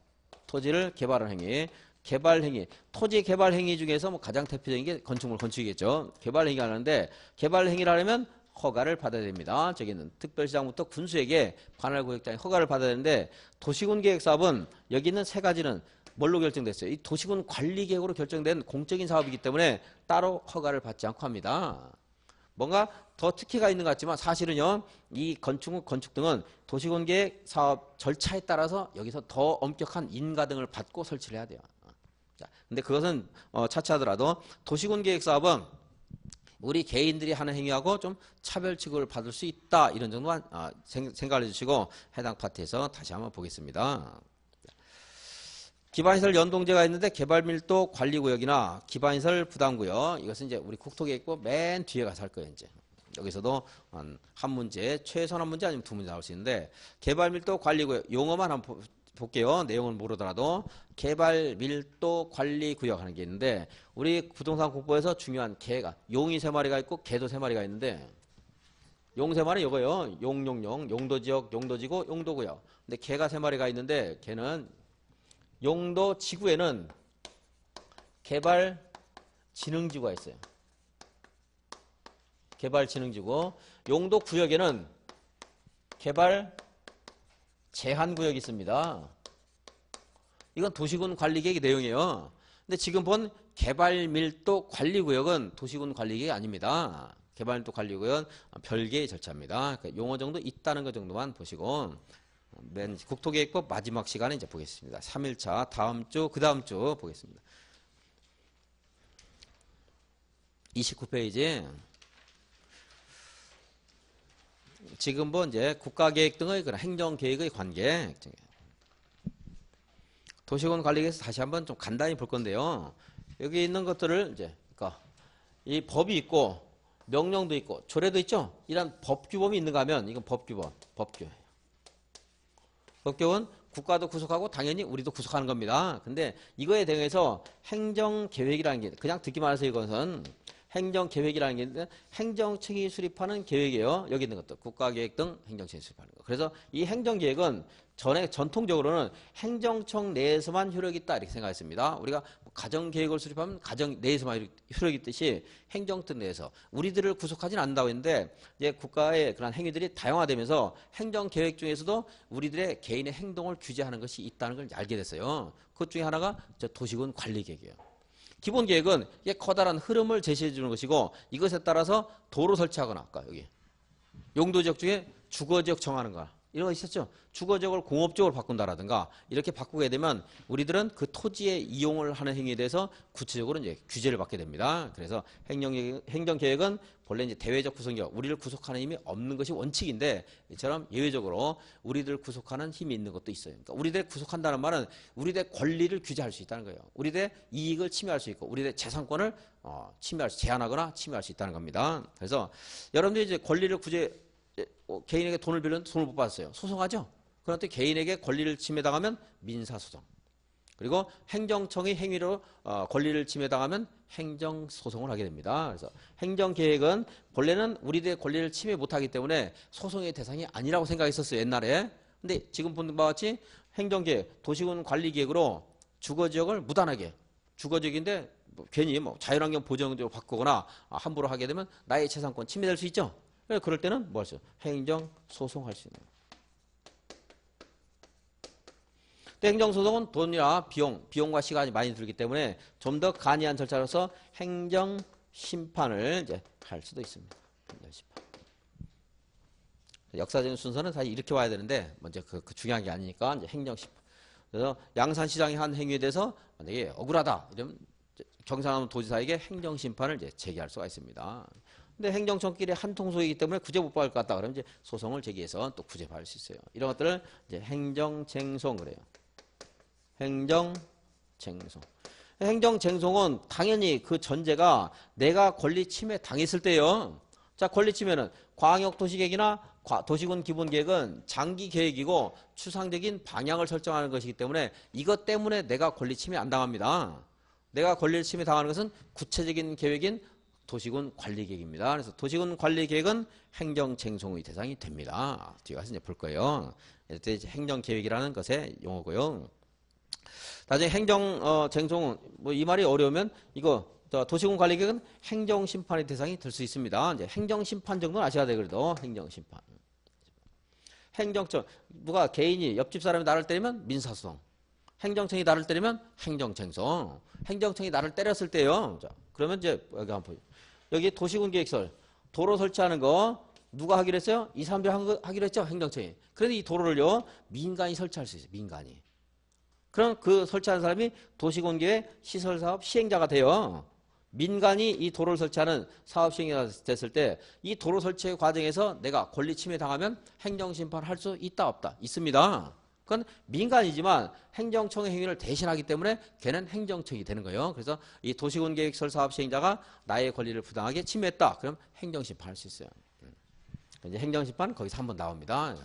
토지를 개발하는 행위, 개발 행위, 토지 개발 행위 중에서 뭐 가장 대표적인 게 건축물 건축이겠죠. 개발 행위가 하는데 개발 행위를 하려면 허가를 받아야 됩니다. 저기는 특별시장부터 군수에게 관할구역장에 허가를 받아야 되는데 도시군 계획사업은 여기 있는 세 가지는 뭘로 결정됐어요? 이 도시군 관리계획으로 결정된 공적인 사업이기 때문에 따로 허가를 받지 않고 합니다. 뭔가 더 특혜가 있는 것 같지만 사실은요. 이 건축 등은 도시군 계획 사업 절차에 따라서 여기서 더 엄격한 인가 등을 받고 설치를 해야 돼요. 자, 근데 그것은 차치하더라도 도시군 계획 사업은 우리 개인들이 하는 행위하고 좀 차별 취급을 받을 수 있다. 이런 정도만 생각을 해주시고 해당 파트에서 다시 한번 보겠습니다. 기반시설 연동제가 있는데 개발밀도 관리구역이나 기반시설 부담구역 이것은 이제 우리 국토계획부 맨 뒤에 가서 할 거예요. 이제 여기서도 한 문제, 최소한 한 문제 아니면 두 문제 나올 수 있는데 개발밀도 관리구역 용어만 한번 볼게요. 내용은 모르더라도 개발밀도 관리구역 하는 게 있는데 우리 부동산 국보에서 중요한 개가 용이 3마리가 있고 개도 3마리가 있는데 용 3마리 이거예요. 용도지역, 용도지구, 용도구역. 근데 개가 3마리가 있는데 개는 용도지구에는 개발진흥지구가 있어요. 개발진흥지구. 용도구역에는 개발제한구역이 있습니다. 이건 도시군 관리계획의 내용이에요. 근데 지금 본 개발밀도 관리구역은 도시군 관리계획이 아닙니다. 개발밀도 관리구역은 별개의 절차입니다. 그러니까 용어 정도 있다는 것 정도만 보시고 맨 국토계획법 마지막 시간에 이제 보겠습니다. 3일차 다음 주 그 다음 주 보겠습니다. 29페이지 지금 본 이제 국가계획 등의 그런 행정계획의 관계 도시군 관리계획에서 다시 한번 좀 간단히 볼 건데요. 여기 있는 것들을 이제 그러니까 이 법이 있고 명령도 있고 조례도 있죠. 이런 법규범이 있는가 하면 이건 법규범, 법규는 국가도 구속하고 당연히 우리도 구속하는 겁니다. 근데 이거에 대해서 행정계획이라는 게 그냥 듣기만 해서 이것은 행정계획이라는 게 있는데 행정청이 수립하는 계획이에요. 여기 있는 것도 국가계획 등 행정청이 수립하는 거. 그래서 이 행정계획은 전통적으로는 행정청 내에서만 효력이 있다 이렇게 생각했습니다. 우리가 가정계획을 수립하면 가정 내에서만 효력이 있듯이 행정청 내에서 우리들을 구속하지는 않는다고 했는데 이제 국가의 그런 행위들이 다양화되면서 행정계획 중에서도 우리들의 개인의 행동을 규제하는 것이 있다는 걸 알게 됐어요. 그것 중에 하나가 저 도시군 관리계획이에요. 기본 계획은 이게 커다란 흐름을 제시해 주는 것이고 이것에 따라서 도로 설치하거나 아까 여기 용도 지역 중에 주거 지역 정하는 거 이런 거 있었죠. 주거 지역을 공업지역으로 바꾼다라든가 이렇게 바꾸게 되면 우리들은 그 토지의 이용을 하는 행위에 대해서 구체적으로 이제 규제를 받게 됩니다. 그래서 행정계획은 본래 이제 대외적 구성력, 우리를 구속하는 힘이 없는 것이 원칙인데 이처럼 예외적으로 우리들 구속하는 힘이 있는 것도 있어요. 그러니까 우리들 구속한다는 말은 우리들의 권리를 규제할 수 있다는 거예요. 우리들의 이익을 침해할 수 있고 우리들의 재산권을 제한하거나 침해할 수 있다는 겁니다. 그래서 여러분들이 이제 권리를 개인에게 돈을 빌렸는데 돈을 못 받았어요. 소송하죠. 그런데 개인에게 권리를 침해당하면 민사소송. 그리고 행정청의 행위로 권리를 침해당하면 행정소송을 하게 됩니다. 그래서 행정계획은 본래는 우리들의 권리를 침해 못하기 때문에 소송의 대상이 아니라고 생각했었어요. 옛날에. 근데 지금 본 바와 같이 행정계획, 도시군관리계획으로 주거지역을 무단하게 주거지역인데 괜히 자연환경 보전으로 바꾸거나 함부로 하게 되면 나의 재산권 침해될 수 있죠. 그럴 때는 뭐 할 수 있어요? 행정소송할 수 있는 거예요. 행정소송은 돈이나 비용과 시간이 많이 들기 때문에 좀 더 간이한 절차로서 행정심판을 이제 할 수도 있습니다. 행정심판. 역사적인 순서는 사실 이렇게 와야 되는데 먼저 그 중요한 게 아니니까 이제 행정심판. 그래서 양산시장이 한 행위에 대해서 만약에 억울하다 이러면 경상남 도지사에게 행정심판을 이제 제기할 수가 있습니다. 근데 행정청끼리 한 통속이기 때문에 구제 못 받을 것 같다 그러면 이제 소송을 제기해서 또 구제 받을 수 있어요. 이런 것들을 이제 행정쟁송 그래요. 행정쟁송. 행정쟁송은 당연히 그 전제가 내가 권리 침해 당했을 때요. 자, 권리 침해는 광역도시계획이나 도시군 기본계획은 장기 계획이고 추상적인 방향을 설정하는 것이기 때문에 이것 때문에 내가 권리 침해 안 당합니다. 내가 권리 침해 당하는 것은 구체적인 계획인 도시군 관리계획입니다. 그래서 도시군 관리계획은 행정쟁송의 대상이 됩니다. 뒤에 가서 이제 볼 거예요. 이때 행정계획이라는 것의 용어고요. 나중에 행정쟁송은 뭐 이 말이 어려우면 이거 도시군 관리계획은 행정심판의 대상이 될 수 있습니다. 이제 행정심판 정도는 아셔야 돼 그래도 행정심판. 행정청 누가 개인이 옆집 사람이 나를 때리면 민사소송. 행정청이 나를 때리면 행정쟁송. 행정청이 나를 때렸을 때요. 자, 그러면 이제 여기 한번 보죠. 여기 도시군계획설 도로 설치하는 거 누가 하기로 했어요? 이 사람들이 하기로 했죠. 행정청이. 그런데 이 도로를요 민간이 설치할 수 있어요. 민간이. 그럼 그 설치하는 사람이 도시군계획 시설사업 시행자가 돼요. 민간이 이 도로를 설치하는 사업 시행자가 됐을 때 이 도로 설치 과정에서 내가 권리 침해 당하면 행정심판 할 수 있다 없다? 있습니다. 그건 민간이지만 행정청의 행위를 대신하기 때문에 걔는 행정청이 되는 거예요. 그래서 이 도시군계획설 사업 시행자가 나의 권리를 부당하게 침해했다. 그럼 행정심판 할 수 있어요. 이제 행정심판 거기서 한번 나옵니다.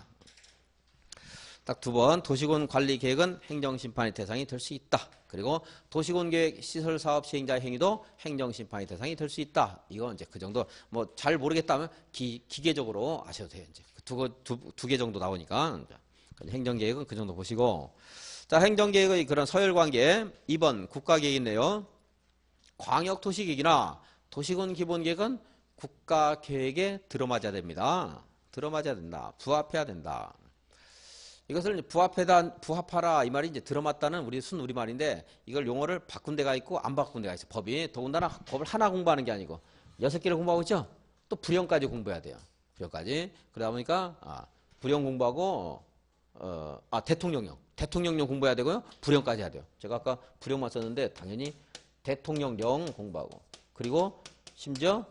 딱 두 번 도시군 관리 계획은 행정심판의 대상이 될 수 있다. 그리고 도시군 계획 시설 사업 시행자의 행위도 행정심판의 대상이 될 수 있다. 이거 이제 그 정도 뭐 잘 모르겠다면 기계적으로 아셔도 돼요. 이제 두 개 정도 나오니까 행정계획은 그 정도 보시고 자 행정계획의 그런 서열관계 2번 국가계획인데요. 광역도시계획이나 도시군 기본계획은 국가계획에 들어맞아야 됩니다. 들어맞아야 된다. 부합해야 된다. 이것을 부합하라 이 말이 이제 들어맞다는 우리 순우리말인데 이걸 용어를 바꾼 데가 있고 안 바꾼 데가 있어요. 법이 더군다나 법을 하나 공부하는 게 아니고 6개를 공부하고 있죠. 또 불형까지 공부해야 돼요. 불형까지. 그러다 보니까 불형 공부하고 대통령령 공부해야 되고요. 불형까지 해야 돼요. 제가 아까 불형만 썼는데 당연히 대통령령 공부하고 그리고 심지어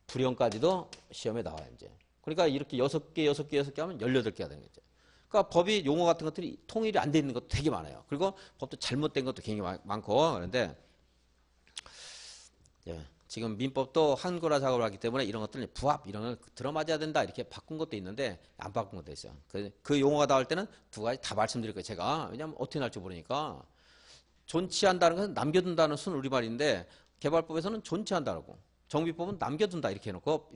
불형까지도 시험에 나와요. 이제. 그러니까 이렇게 6개 하면 18개가 되는 거죠. 그러니까 법이 용어 같은 것들이 통일이 안 돼 있는 것도 되게 많아요. 그리고 법도 잘못된 것도 굉장히 많고 그런데 예, 지금 민법도 한글화 작업을 하기 때문에 이런 것들은 부합 이런 걸 들어맞아야 된다 이렇게 바꾼 것도 있는데 안 바꾼 것도 있어요. 그 용어가 나올 때는 두 가지 다 말씀드릴 거예요. 제가 왜냐하면 어떻게 나올지 모르니까 존치한다는 것은 남겨둔다는 순 우리말인데 개발법에서는 존치한다고 정비법은 남겨둔다 이렇게 해놓고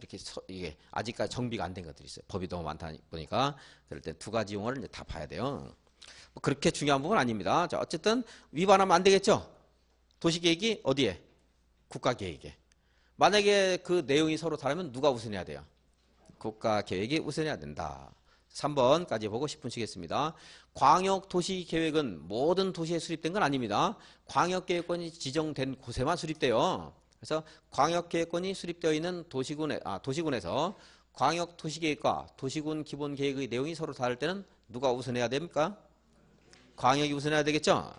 이게 아직까지 정비가 안 된 것들이 있어요. 법이 너무 많다 보니까 그럴 때 두 가지 용어를 이제 다 봐야 돼요. 뭐 그렇게 중요한 부분은 아닙니다. 자, 어쨌든 위반하면 안 되겠죠. 도시계획이 어디에? 국가계획에. 만약에 그 내용이 서로 다르면 누가 우선해야 돼요? 국가계획이 우선해야 된다. 3번까지 보고 10분 쉬겠습니다. 광역도시계획은 모든 도시에 수립된 건 아닙니다. 광역계획권이 지정된 곳에만 수립돼요. 그래서 광역계획권이 수립되어 있는 도시군에서 광역도시계획과 도시군 기본계획의 내용이 서로 다를 때는 누가 우선해야 됩니까? 광역이 우선해야 되겠죠.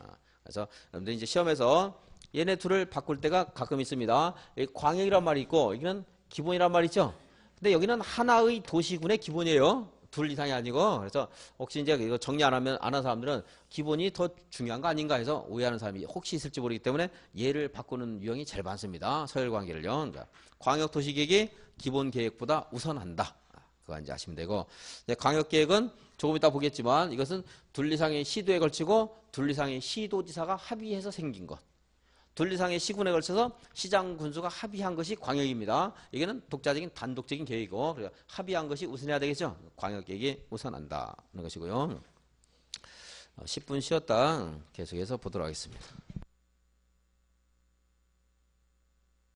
그래서 여러분들 이제 시험에서 얘네 둘을 바꿀 때가 가끔 있습니다. 여기 광역이란 말이 있고 여기는 기본이란 말이 있죠. 근데 여기는 하나의 도시군의 기본이에요. 둘 이상이 아니고. 그래서 혹시 이제 이거 정리 안 하는 사람들은 기본이 더 중요한 거 아닌가 해서 오해하는 사람이 혹시 있을지 모르기 때문에 얘를 바꾸는 유형이 제일 많습니다. 서열관계를요. 그러니까 광역도시계획이 기본계획보다 우선한다. 그거 이제 아시면 되고. 광역계획은 조금 이따 보겠지만 이것은 둘 이상의 시도에 걸치고 둘 이상의 시도지사가 합의해서 생긴 것. 둘 이상의 시군에 걸쳐서 시장 군수가 합의한 것이 광역입니다. 이게는 독자적인 단독적인 계획이고 합의한 것이 우선해야 되겠죠. 광역계획이 우선한다는 것이고요. 10분 쉬었다 계속해서 보도록 하겠습니다.